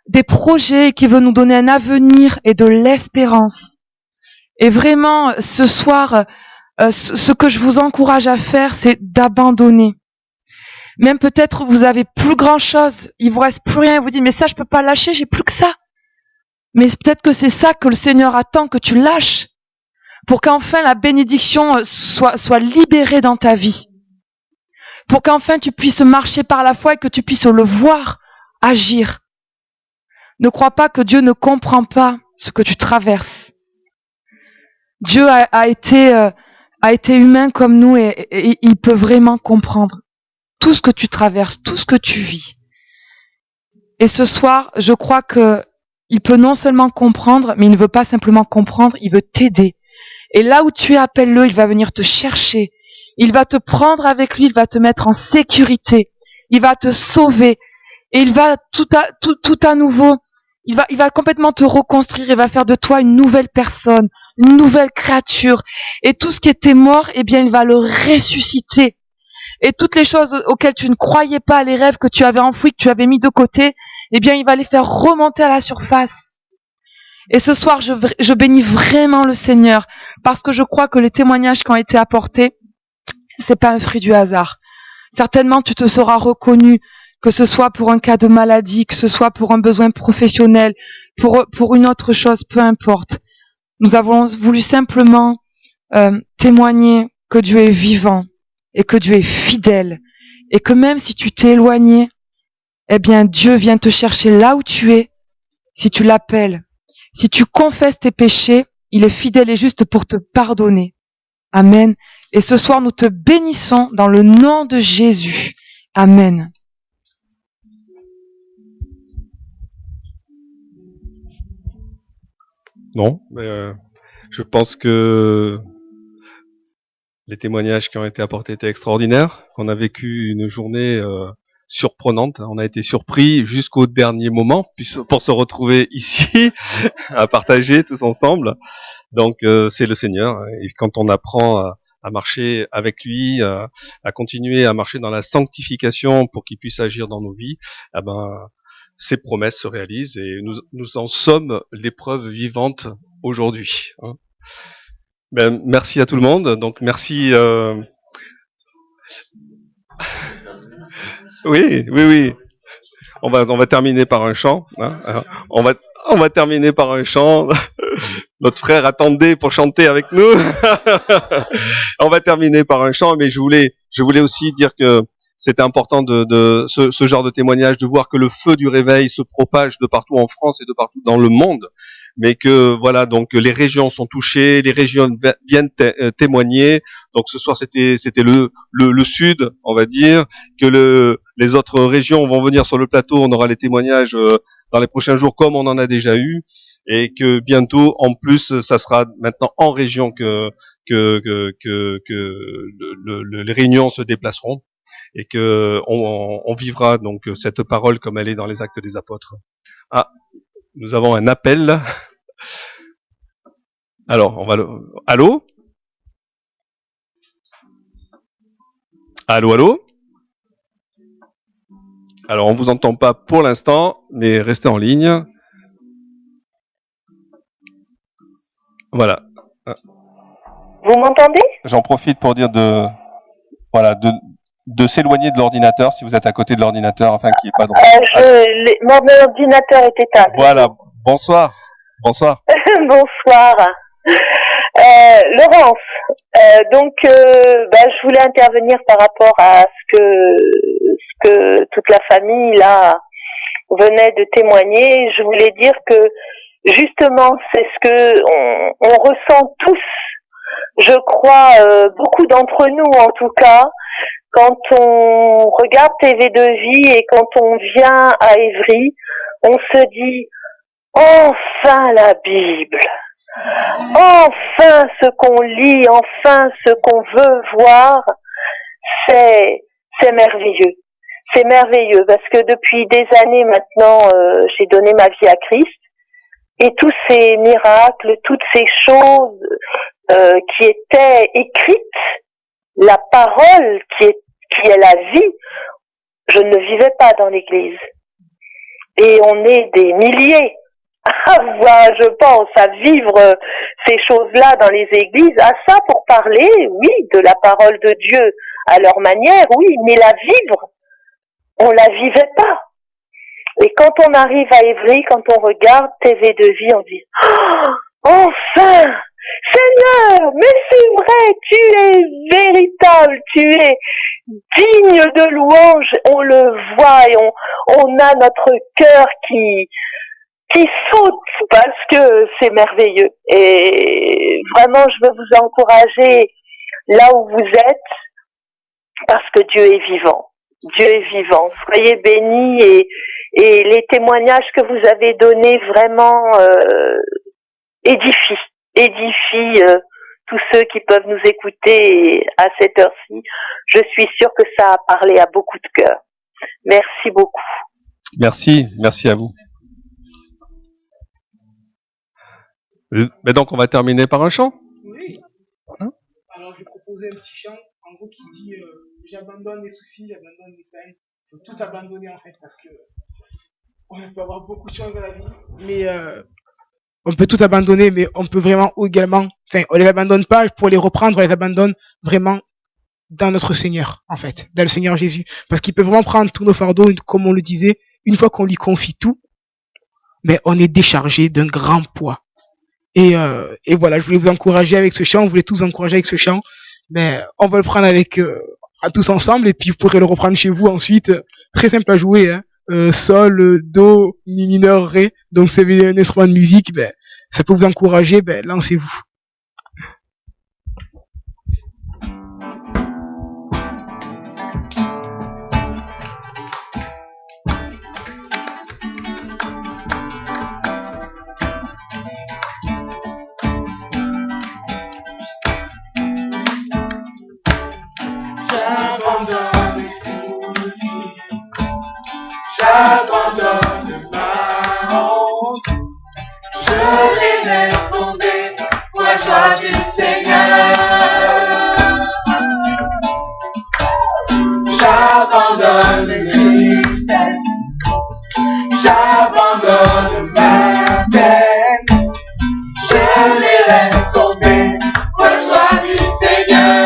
des projets qui veulent nous donner un avenir et de l'espérance. Et vraiment, ce soir, ce que je vous encourage à faire, c'est d'abandonner. Même peut-être vous avez plus grand chose, il vous reste plus rien, vous dites mais ça je peux pas lâcher, j'ai plus que ça. Mais peut-être que c'est ça que le Seigneur attend que tu lâches pour qu'enfin la bénédiction soit libérée dans ta vie. Pour qu'enfin tu puisses marcher par la foi et que tu puisses le voir agir. Ne crois pas que Dieu ne comprend pas ce que tu traverses. Dieu a été humain comme nous et il peut vraiment comprendre tout ce que tu traverses, tout ce que tu vis. Et ce soir, je crois que il peut non seulement comprendre, mais il ne veut pas simplement comprendre, il veut t'aider. Et là où tu es, appelle-le, il va venir te chercher. Il va te prendre avec lui, il va te mettre en sécurité. Il va te sauver. Et il va tout à nouveau, il va complètement te reconstruire, il va faire de toi une nouvelle personne, une nouvelle créature. Et tout ce qui était mort, eh bien, il va le ressusciter. Et toutes les choses auxquelles tu ne croyais pas, les rêves que tu avais enfouis, que tu avais mis de côté, eh bien, il va les faire remonter à la surface. Et ce soir, je bénis vraiment le Seigneur, parce que je crois que les témoignages qui ont été apportés, c'est pas un fruit du hasard. Certainement, tu te seras reconnu, que ce soit pour un cas de maladie, que ce soit pour un besoin professionnel, pour une autre chose, peu importe. Nous avons voulu simplement témoigner que Dieu est vivant et que Dieu est fidèle et que même si tu t'es éloigné, eh bien Dieu vient te chercher là où tu es, si tu l'appelles. Si tu confesses tes péchés, il est fidèle et juste pour te pardonner. Amen. Et ce soir, nous te bénissons dans le nom de Jésus. Amen. Non, mais je pense que les témoignages qui ont été apportés étaient extraordinaires. On a vécu une journée surprenante. On a été surpris jusqu'au dernier moment pour se retrouver ici à partager tous ensemble. Donc c'est le Seigneur. Et quand on apprend à marcher avec lui, à continuer à marcher dans la sanctification pour qu'il puisse agir dans nos vies, eh ben ses promesses se réalisent et nous en sommes l'épreuve vivante aujourd'hui. Hein. Ben, merci à tout le monde. Donc merci. Oui. On va terminer par un chant. Hein. On va terminer par un chant. Notre frère attendait pour chanter avec nous. On va terminer par un chant, mais je voulais aussi dire que c'était important de ce genre de témoignage, de voir que le feu du réveil se propage de partout en France et de partout dans le monde, mais que voilà, donc les régions sont touchées, les régions viennent témoigner. Donc ce soir c'était le sud, on va dire, que les autres régions vont venir sur le plateau, on aura les témoignages dans les prochains jours comme on en a déjà eu, et que bientôt en plus ça sera maintenant en région que les réunions se déplaceront. Et que on vivra donc cette parole comme elle est dans les Actes des Apôtres. Ah, Nous avons un appel. Alors, on va le... Allô? Allô, allô? Alors, on vous entend pas pour l'instant, mais restez en ligne. Voilà. Vous m'entendez? J'en profite pour dire de s'éloigner de l'ordinateur si vous êtes à côté de l'ordinateur afin qu'il n'y ait pas de... Mon ordinateur est éteint. Voilà. Bonsoir. Bonsoir. Bonsoir. Laurence, je voulais intervenir par rapport à ce que toute la famille là venait de témoigner. Je voulais dire que justement c'est ce que on ressent tous, je crois, beaucoup d'entre nous en tout cas, quand on regarde TV de Vie et quand on vient à Évry, on se dit enfin la Bible. Enfin ce qu'on lit, enfin ce qu'on veut voir, c'est merveilleux. C'est merveilleux parce que depuis des années maintenant, j'ai donné ma vie à Christ et tous ces miracles, toutes ces choses qui étaient écrites, la parole qui est la vie, je ne vivais pas dans l'église. Et on est des milliers je pense, à vivre ces choses-là dans les églises, à ça pour parler, oui, de la parole de Dieu à leur manière, oui, mais la vivre, on la vivait pas. Et quand on arrive à Évry, quand on regarde TV de Vie, on dit enfin, Seigneur, mais c'est vrai, tu es véritable, tu es digne de louange, on le voit et on a notre cœur qui saute parce que c'est merveilleux. Et vraiment, je veux vous encourager là où vous êtes parce que Dieu est vivant. Dieu est vivant. Soyez bénis et les témoignages que vous avez donnés vraiment édifient tous ceux qui peuvent nous écouter à cette heure-ci. Je suis sûre que ça a parlé à beaucoup de cœurs. Merci beaucoup. Merci à vous. Mais donc, on va terminer par un chant. Oui. Alors, je vais proposer un petit chant, en gros, qui dit j'abandonne les soucis, j'abandonne les peines. Il faut tout abandonner, en fait, parce que on peut avoir beaucoup de choses dans la vie, mais on peut tout abandonner, mais on peut vraiment également, on les abandonne pas pour les reprendre, on les abandonne vraiment dans notre Seigneur, en fait, dans le Seigneur Jésus. Parce qu'il peut vraiment prendre tous nos fardeaux, comme on le disait, une fois qu'on lui confie tout, mais on est déchargé d'un grand poids. Et voilà, je voulais vous encourager avec ce chant, on voulait tous vous encourager avec ce chant, mais on va le prendre avec tous ensemble et puis vous pourrez le reprendre chez vous ensuite. Très simple à jouer, hein. Sol, do, mi mineur, ré. Donc c'est un instrument de musique, ça peut vous encourager, lancez-vous. J'abandonne ma honte, je les laisse tomber pour la joie du Seigneur. J'abandonne les tristesses, j'abandonne ma peine, je les laisse tomber pour la joie du Seigneur.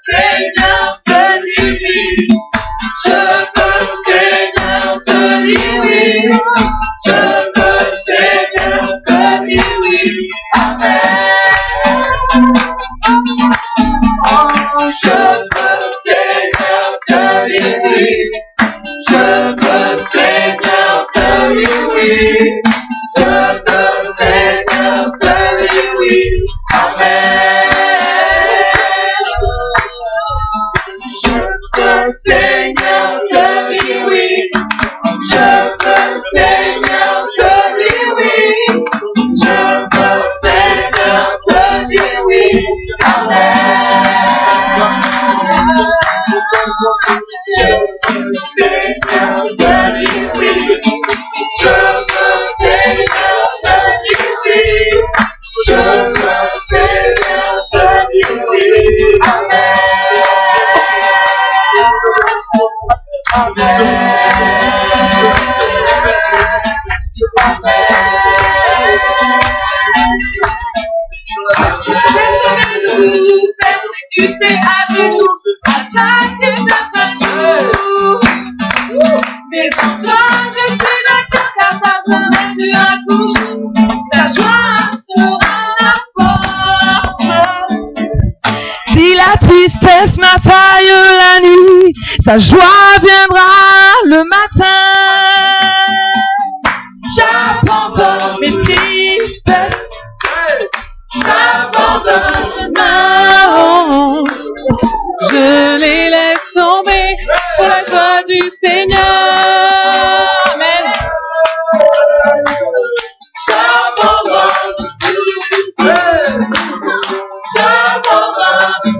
Seigneur, dire oui. Je veux, Seigneur, te dire oui. Amen. Oh, je veux, Seigneur, te dire oui. Je veux, Seigneur, te dire oui. Je veux, Seigneur, te dire oui. Amen. Je veux, Seigneur, te dire oui. Je veux, Seigneur, te dire oui. Je veux, Seigneur, te dire oui. Amen. Je veux, Seigneur, te dire oui. Je veux, Seigneur, te dire oui. Je veux, Seigneur, te dire oui. Amen. Persécuté à genoux, attaqué d'un jour. Mais en toi, je suis d'accord, car ta promesse durera toujours. Ta joie sera la force. Si la tristesse m'assaille la nuit, sa joie viendra le matin. J'abandonne mes tristesses, j'abandonne ma honte. Je les laisse tomber pour la joie du Seigneur. Amen. J'abandonne tout, j'abandonne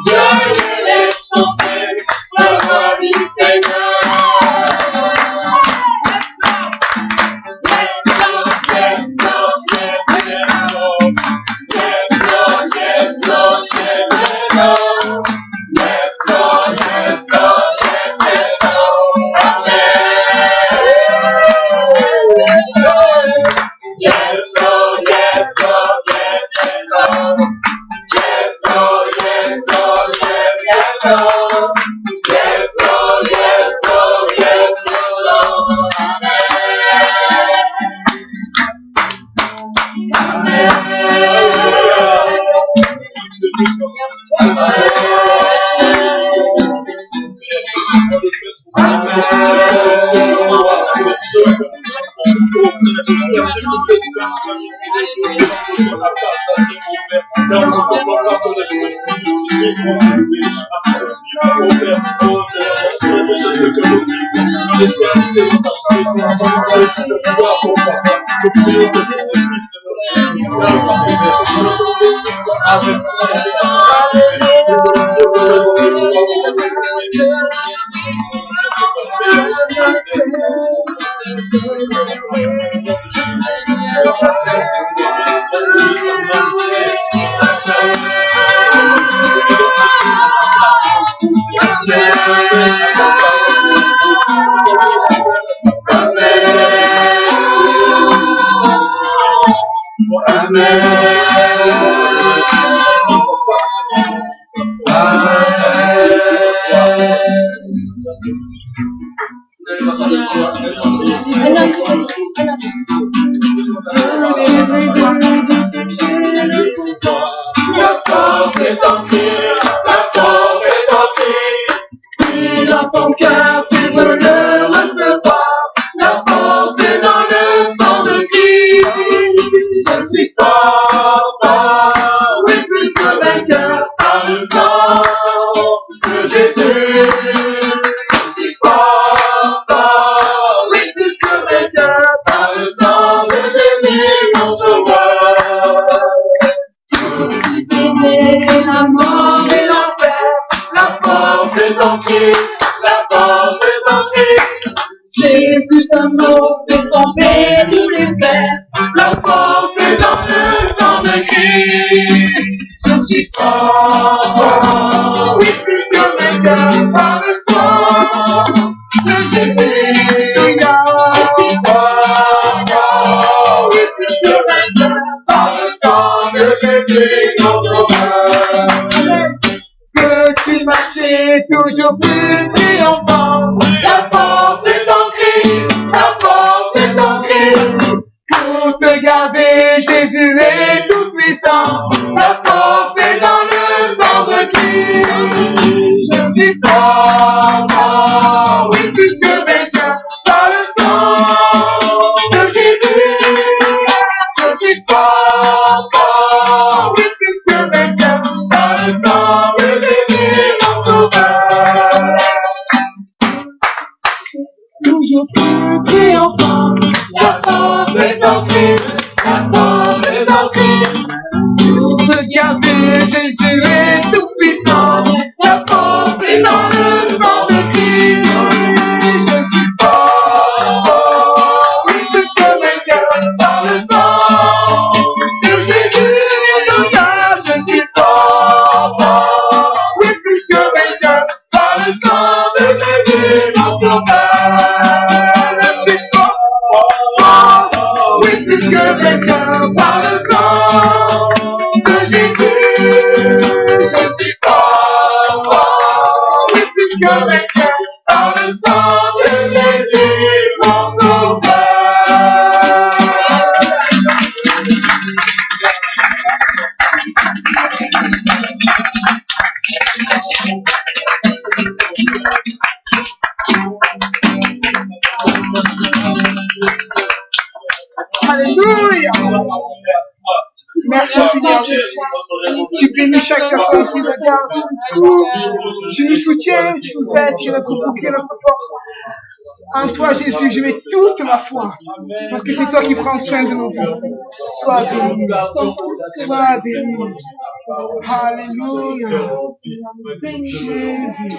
je les laisse tomber pour la joie du Seigneur. Yes, Lord, yes, Lord, yes, Lord, yes, Lord, yes, Lord, yes, Lord, yes, Lord, yes, Lord, amen. Yes, Lord, yes, Lord, yes, Lord, yes, Lord, yes, Lord, yes, Lord, yes, Lord, yes, Lord, yes, Lord, Jésus d'un mot fait tomber tous les fers. La force est dans le sang de Christ. Je suis fort, oui, plus que vainqueur par le sang de Jésus. Je suis fort, oui, plus que vainqueur par le sang de Jésus, mon sauveur. Que tu marchais toujours plus triomphant. Jésus est tout puissant, la force est dans le sang de Christ. Je suis fort, fort, oui, plus que vainqueur, par le sang de Jésus. Je suis fort, fort, oui, plus que vainqueur, par le sang de Jésus, mon sauveur. Toujours plus triomphant, la force est en Christ, la force est en Christ. Regardez, Jésus est tout puissant, la force est dans le sang de Christ. Je suis fort, fort, oui, plus que vainqueur, par le sang de Jésus. Je suis fort, fort, oui, plus que vainqueur, par le sang de Jésus, mon sauveur. Je suis fort, fort, oui, plus que vainqueur, par le sang de Jésus. Je suis fort, fort, oui, plus que vainqueur, par le sang de Jésus, mon sauveur. Alléluia. Merci Seigneur Jésus. Tu bénis chaque personne qui regarde. Tu nous soutiens, tu nous aides, tu es notre bouclier, notre force. En toi Jésus, je mets toute ma foi. Parce que c'est toi qui prends soin de nos vies. Sois béni. Sois béni. Alléluia. Jésus.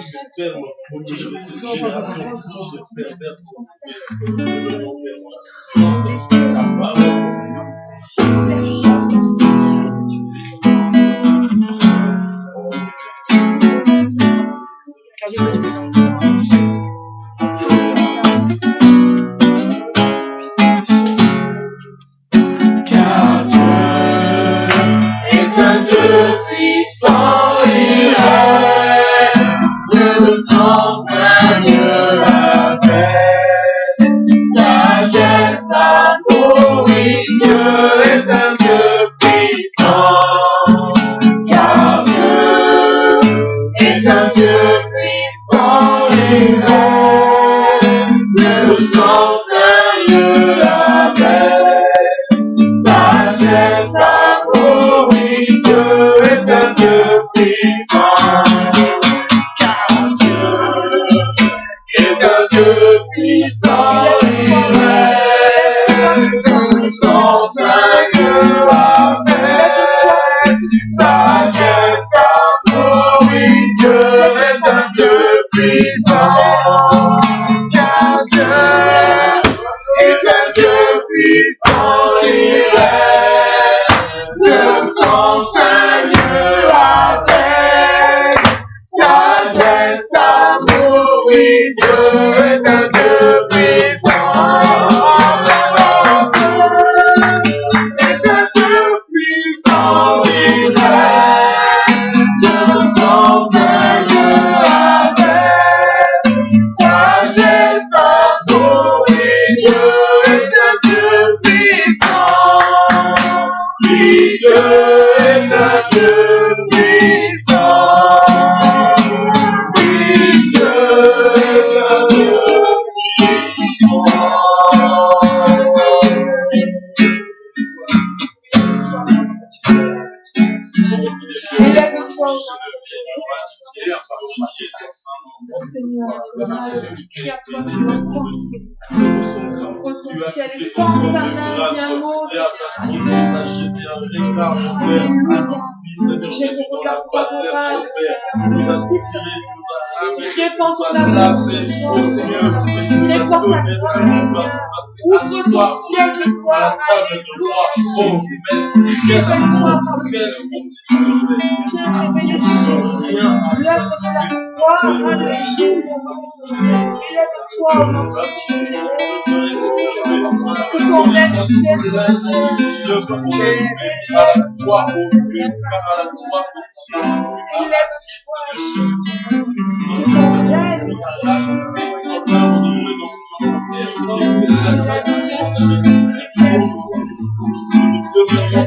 Car Dieu est un Dieu puissant, il règne, Dieu sans Seigneur avec sagesse, amour, oui, Dieu est un Dieu puissant. Car Dieu est un Dieu puissant, il règne, Dieu sans Seigneur avec sagesse, amour, oui, Dieu est un Dieu puissant. Car Dieu est un Dieu puissant, il règne, Dieu sans Seigneur avec sagesse, amour, oui, Dieu est un Dieu puissant. Car Dieu est un Dieu puissant, il règne, Dieu sans Seigneur avec sagesse, amour, oui, Dieu est un Dieu puissant. Est un Dieu puissant, il règne, Dieu sans Seigneur avec sagesse, amour, oui, Dieu est un Dieu puissant. Oui, Dieu est un Dieu puissant. Oui, Dieu est un Dieu puissant. Élève-toi, oh Seigneur, qui à toi tu entends, ton ciel est tant ta main, bien mot, Alléluia. J'ai des regards favorables, répands ton amour, répands ta gloire, ouvre ton ciel de gloire, Alléluia. Révèle-toi par le Saint-Esprit, viens révéler Jésus, l'œuvre de la gloire, Alléluia. Élève-toi, ô notre Dieu, que ton règne vienne sur nous. Jésus, élève-toi, que ton règne vienne.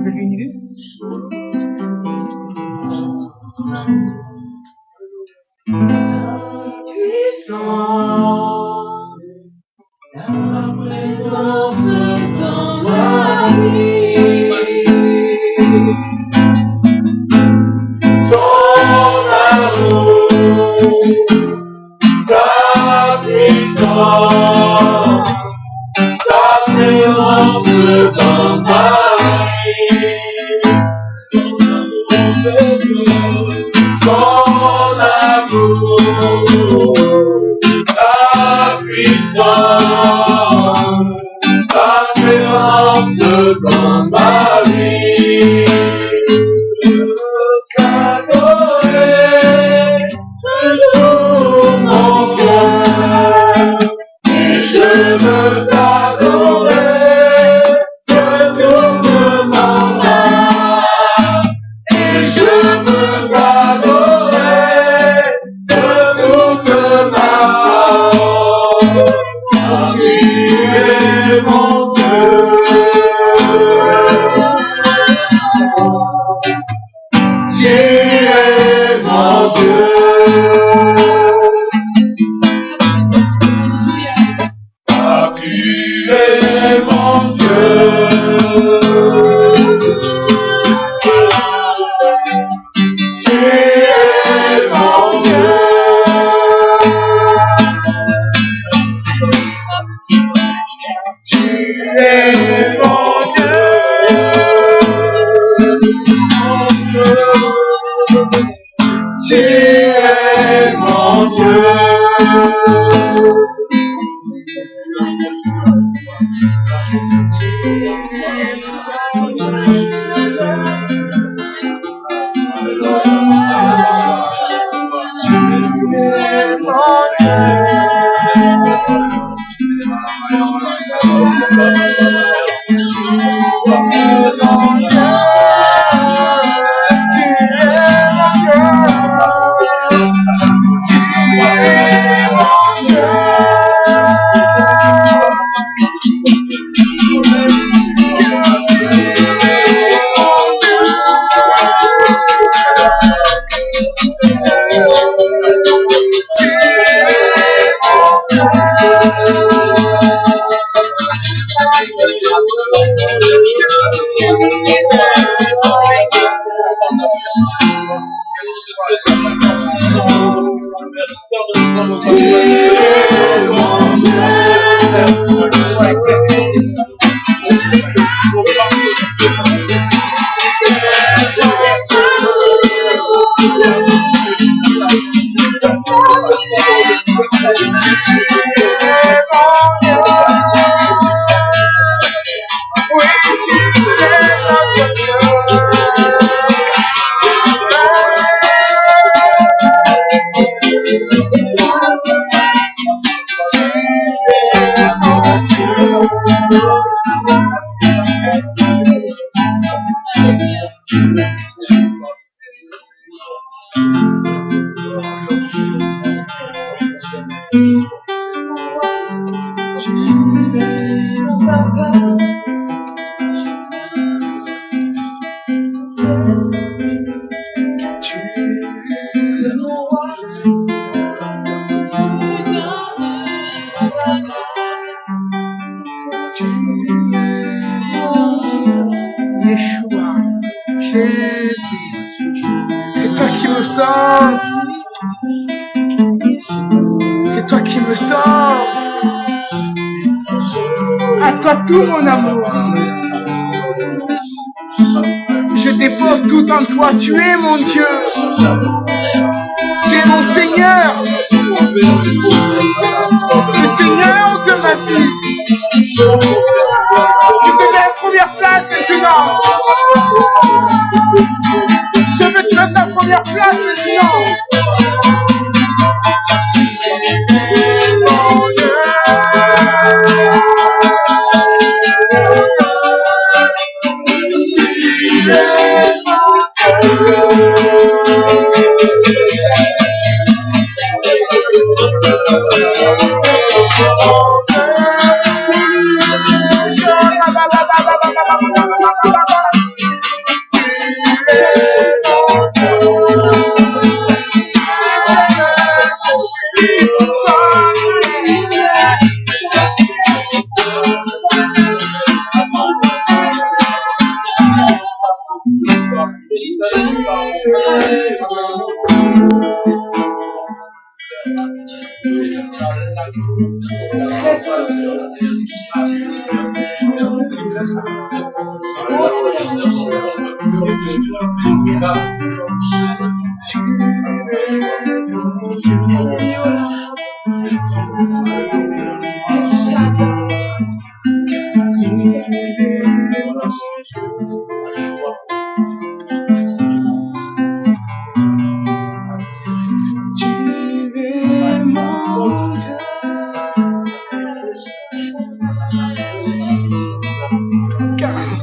Vous avez une idée? Je veux t'adorer, mon Dieu. Yeshua, Jésus, c'est toi qui me sauves. C'est toi qui me sauves. À toi tout mon amour. Je dépose tout en toi. Tu es mon Dieu. Tu es mon Seigneur. Le Seigneur de ma vie. Tu te mets en première place maintenant. Je veux te mettre en première place maintenant. Mon Dieu.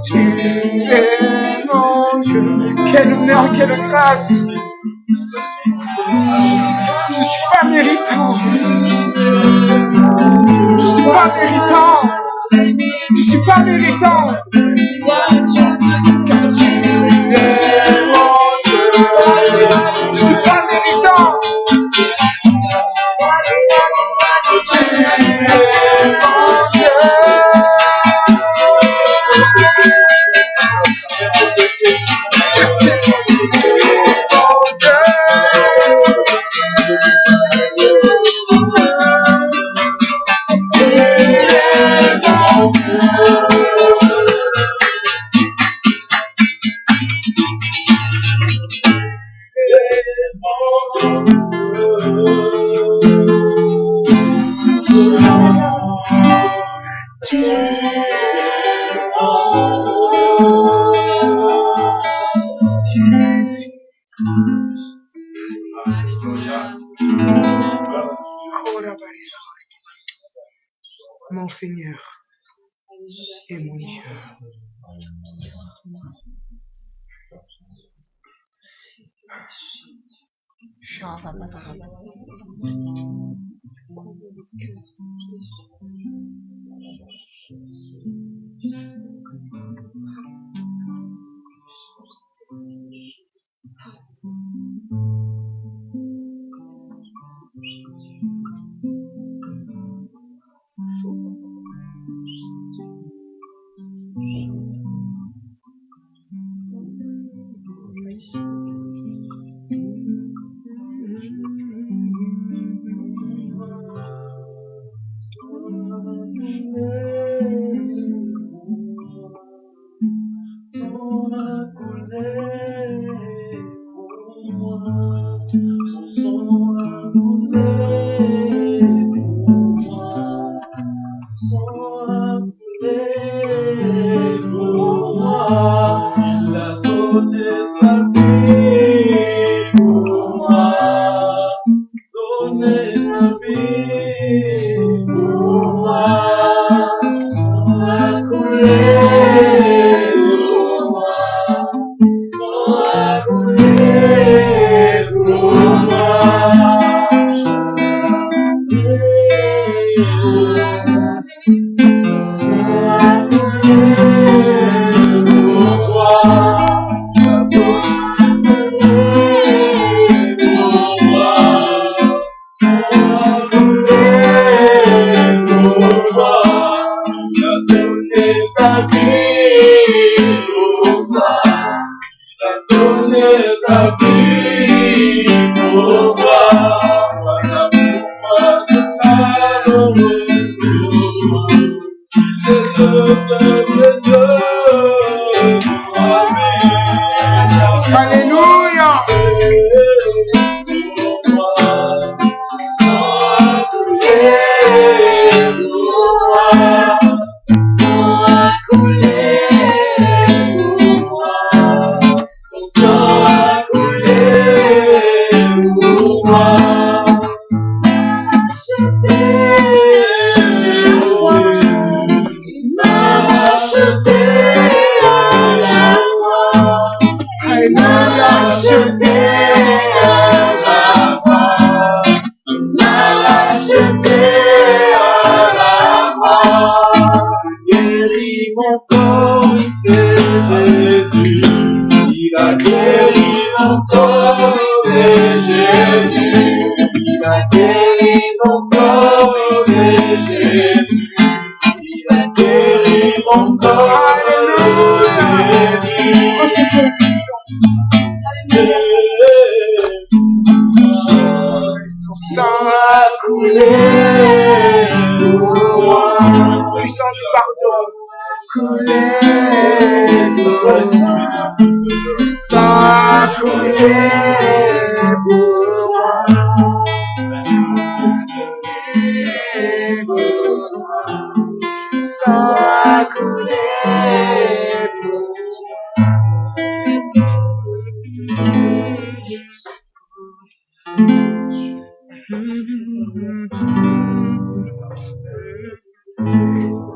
Tu es mon Quel honneur, quelle grâce. Je ne suis pas méritant. Je ne suis pas méritant. Je ne suis pas méritant. Car tu es mon Dieu. Je ne suis pas méritant. Tu es mon Dieu. mon Seigneur et mon Dieu.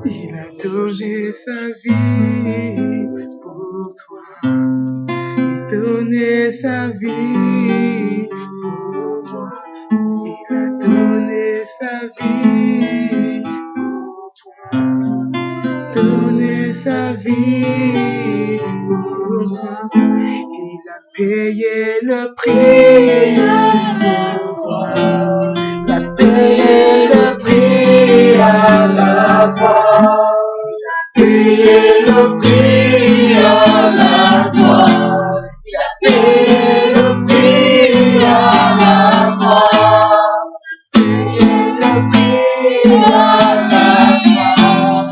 Il a donné sa vie pour toi. Il donnait sa vie pour toi. Il a donné sa vie pour toi. Donné sa vie pour toi. Il a payé le prix pour toi. Il a payé le prix à la croix. Il a payé le prix à la croix. Il a payé le prix à la croix. Payé le prix à la croix.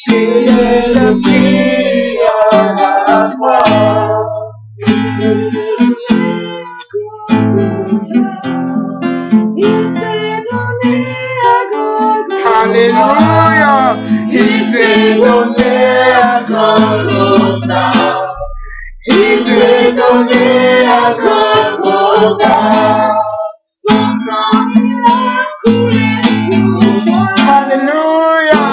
Payé le prix à la croix. Il s'est donné à Golgotha. Alléluia. Il s'est donné à Golgotha. Il s'est donné à Golgotha. Son sang a coulé pour moi. Alléluia.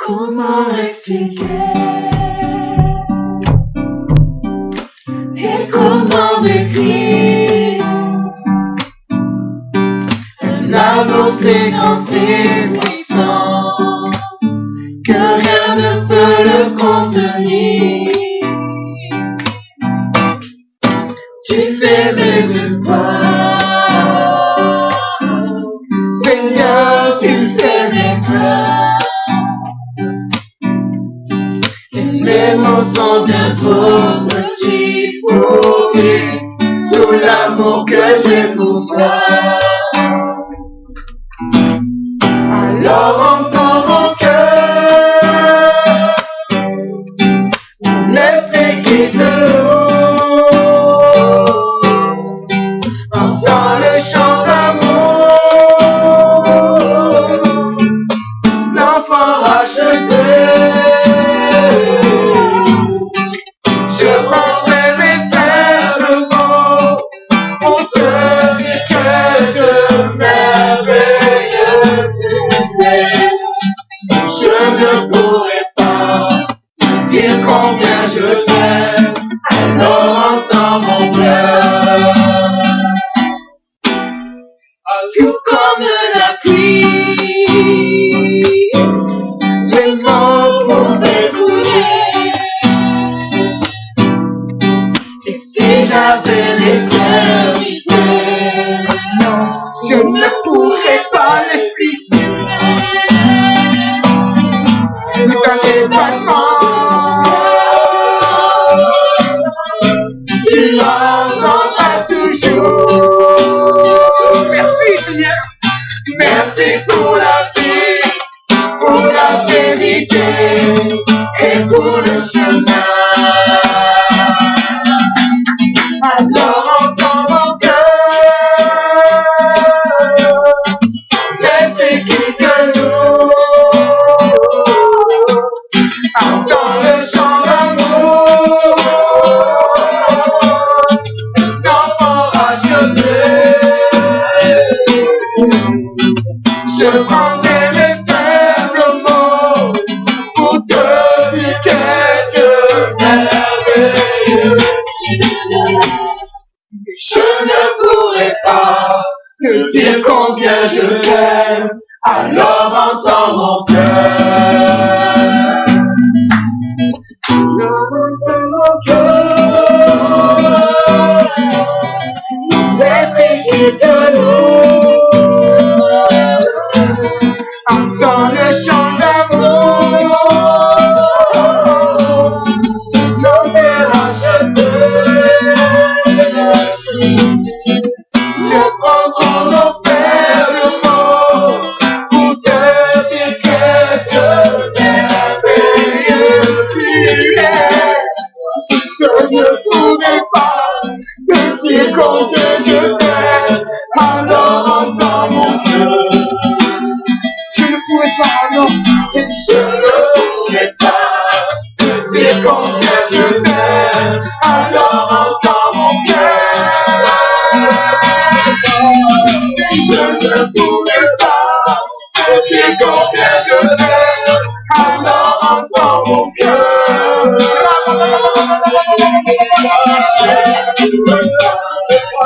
Comment expliquer et comment décrire un amour si grand, si puissant que rien ne peut le contenir. Tu sais mes espoirs, Seigneur, tu sais mes craintes. Mes mots sont bien trop petits pour dire tout l'amour que j'ai pour toi. Alors entends mon cœur, mon esprit qui te loue. Entends le chant d'amour, l'enfant racheté. Je prendrai mes faibles mots pour te dire que Dieu merveilleux tu es. Je ne pourrai pas te dire combien je t'aime, alors entends mon cœur. Tout comme la pluie, les mots pouvaient couler. Si j'avais l'éternité, non, je ne pourrais pas l'expliquer. Dans les battements, tu l'entendras toujours. Merci Seigneur, merci pour la vie, pour la vérité et pour le chemin. Alors entends mon cœur, l'esprit qui te loue. Entends le chant d'amour, l'enfant racheté. Je prendrai mes faibles mots pour te dire que Dieu merveilleux. Je ne pourrai pas te dire combien je t'aime, alors entends mon cœur. Alors entends mon cœur, l'esprit qui te loue. Entends le chant d'amour, l'enfer racheté. Je prends mon faible mot pour te dire que Dieu merveilleux tu es. Je ne pourrais pas te dire combien je t'aime, alors entends mon cœur. Je ne pourrais pas, non, je ne pourrais pas te dire combien je t'aime, alors entends mon cœur. Je ne pourrais pas te dire combien je t'aime, alors entends mon cœur.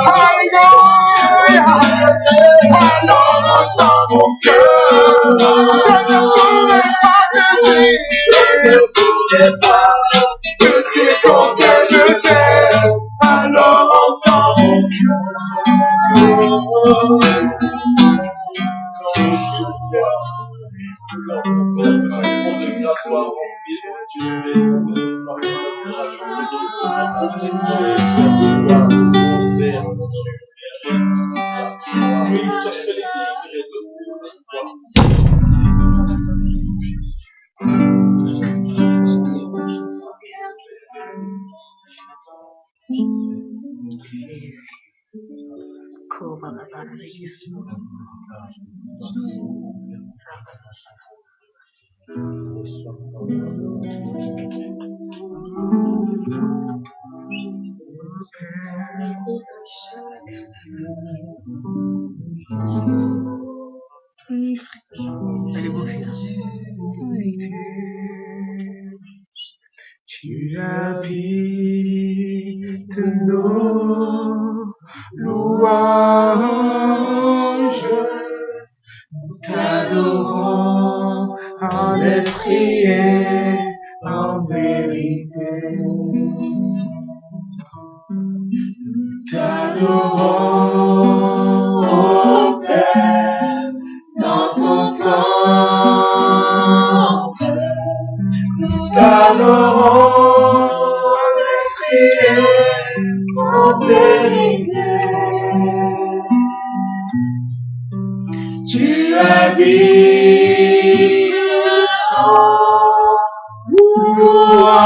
Alléluia, alors entends mon cœur. Je ne pourrais pas te dire, je ne pourrais pas te dire combien je t'aime, alors entends mon cœur. Oui, Elle est beau aussi, là. Tu habites nos louanges, nous t'adorons en esprit et en vérité. Nous t'adorons, ô Père, dans ton sang. Nous t'adorons en esprit et en vérité. Tu habites en louange.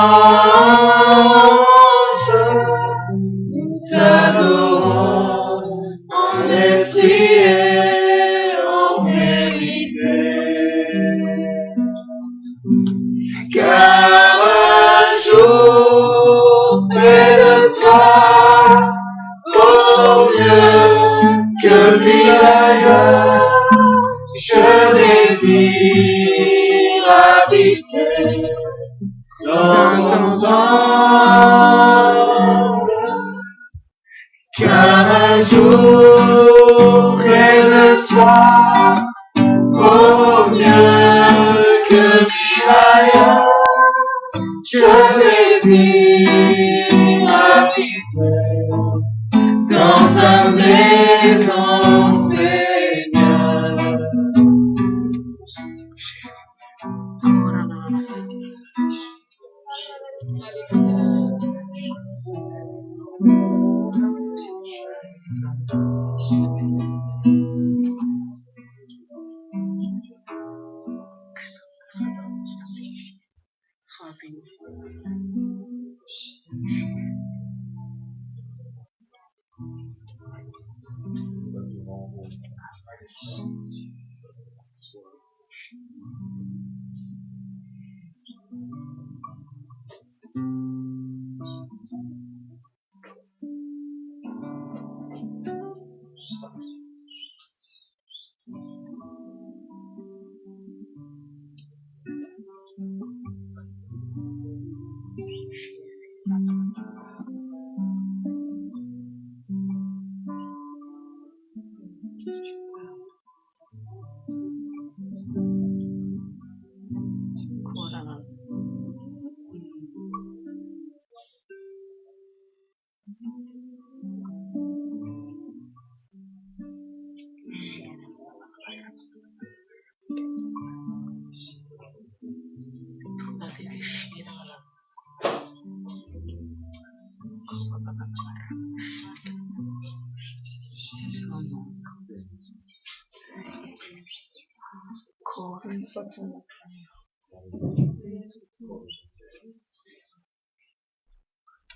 Nous t'adorons en esprit et en vérité. Car un jour près de toi vaut mieux que mille ailleurs. Je désire habiter dans ton temple. Car un jour près de toi vaut mieux que mille ailleurs. Je désire habiter dans ta maison, Seigneur. Sois béni.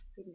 C'est le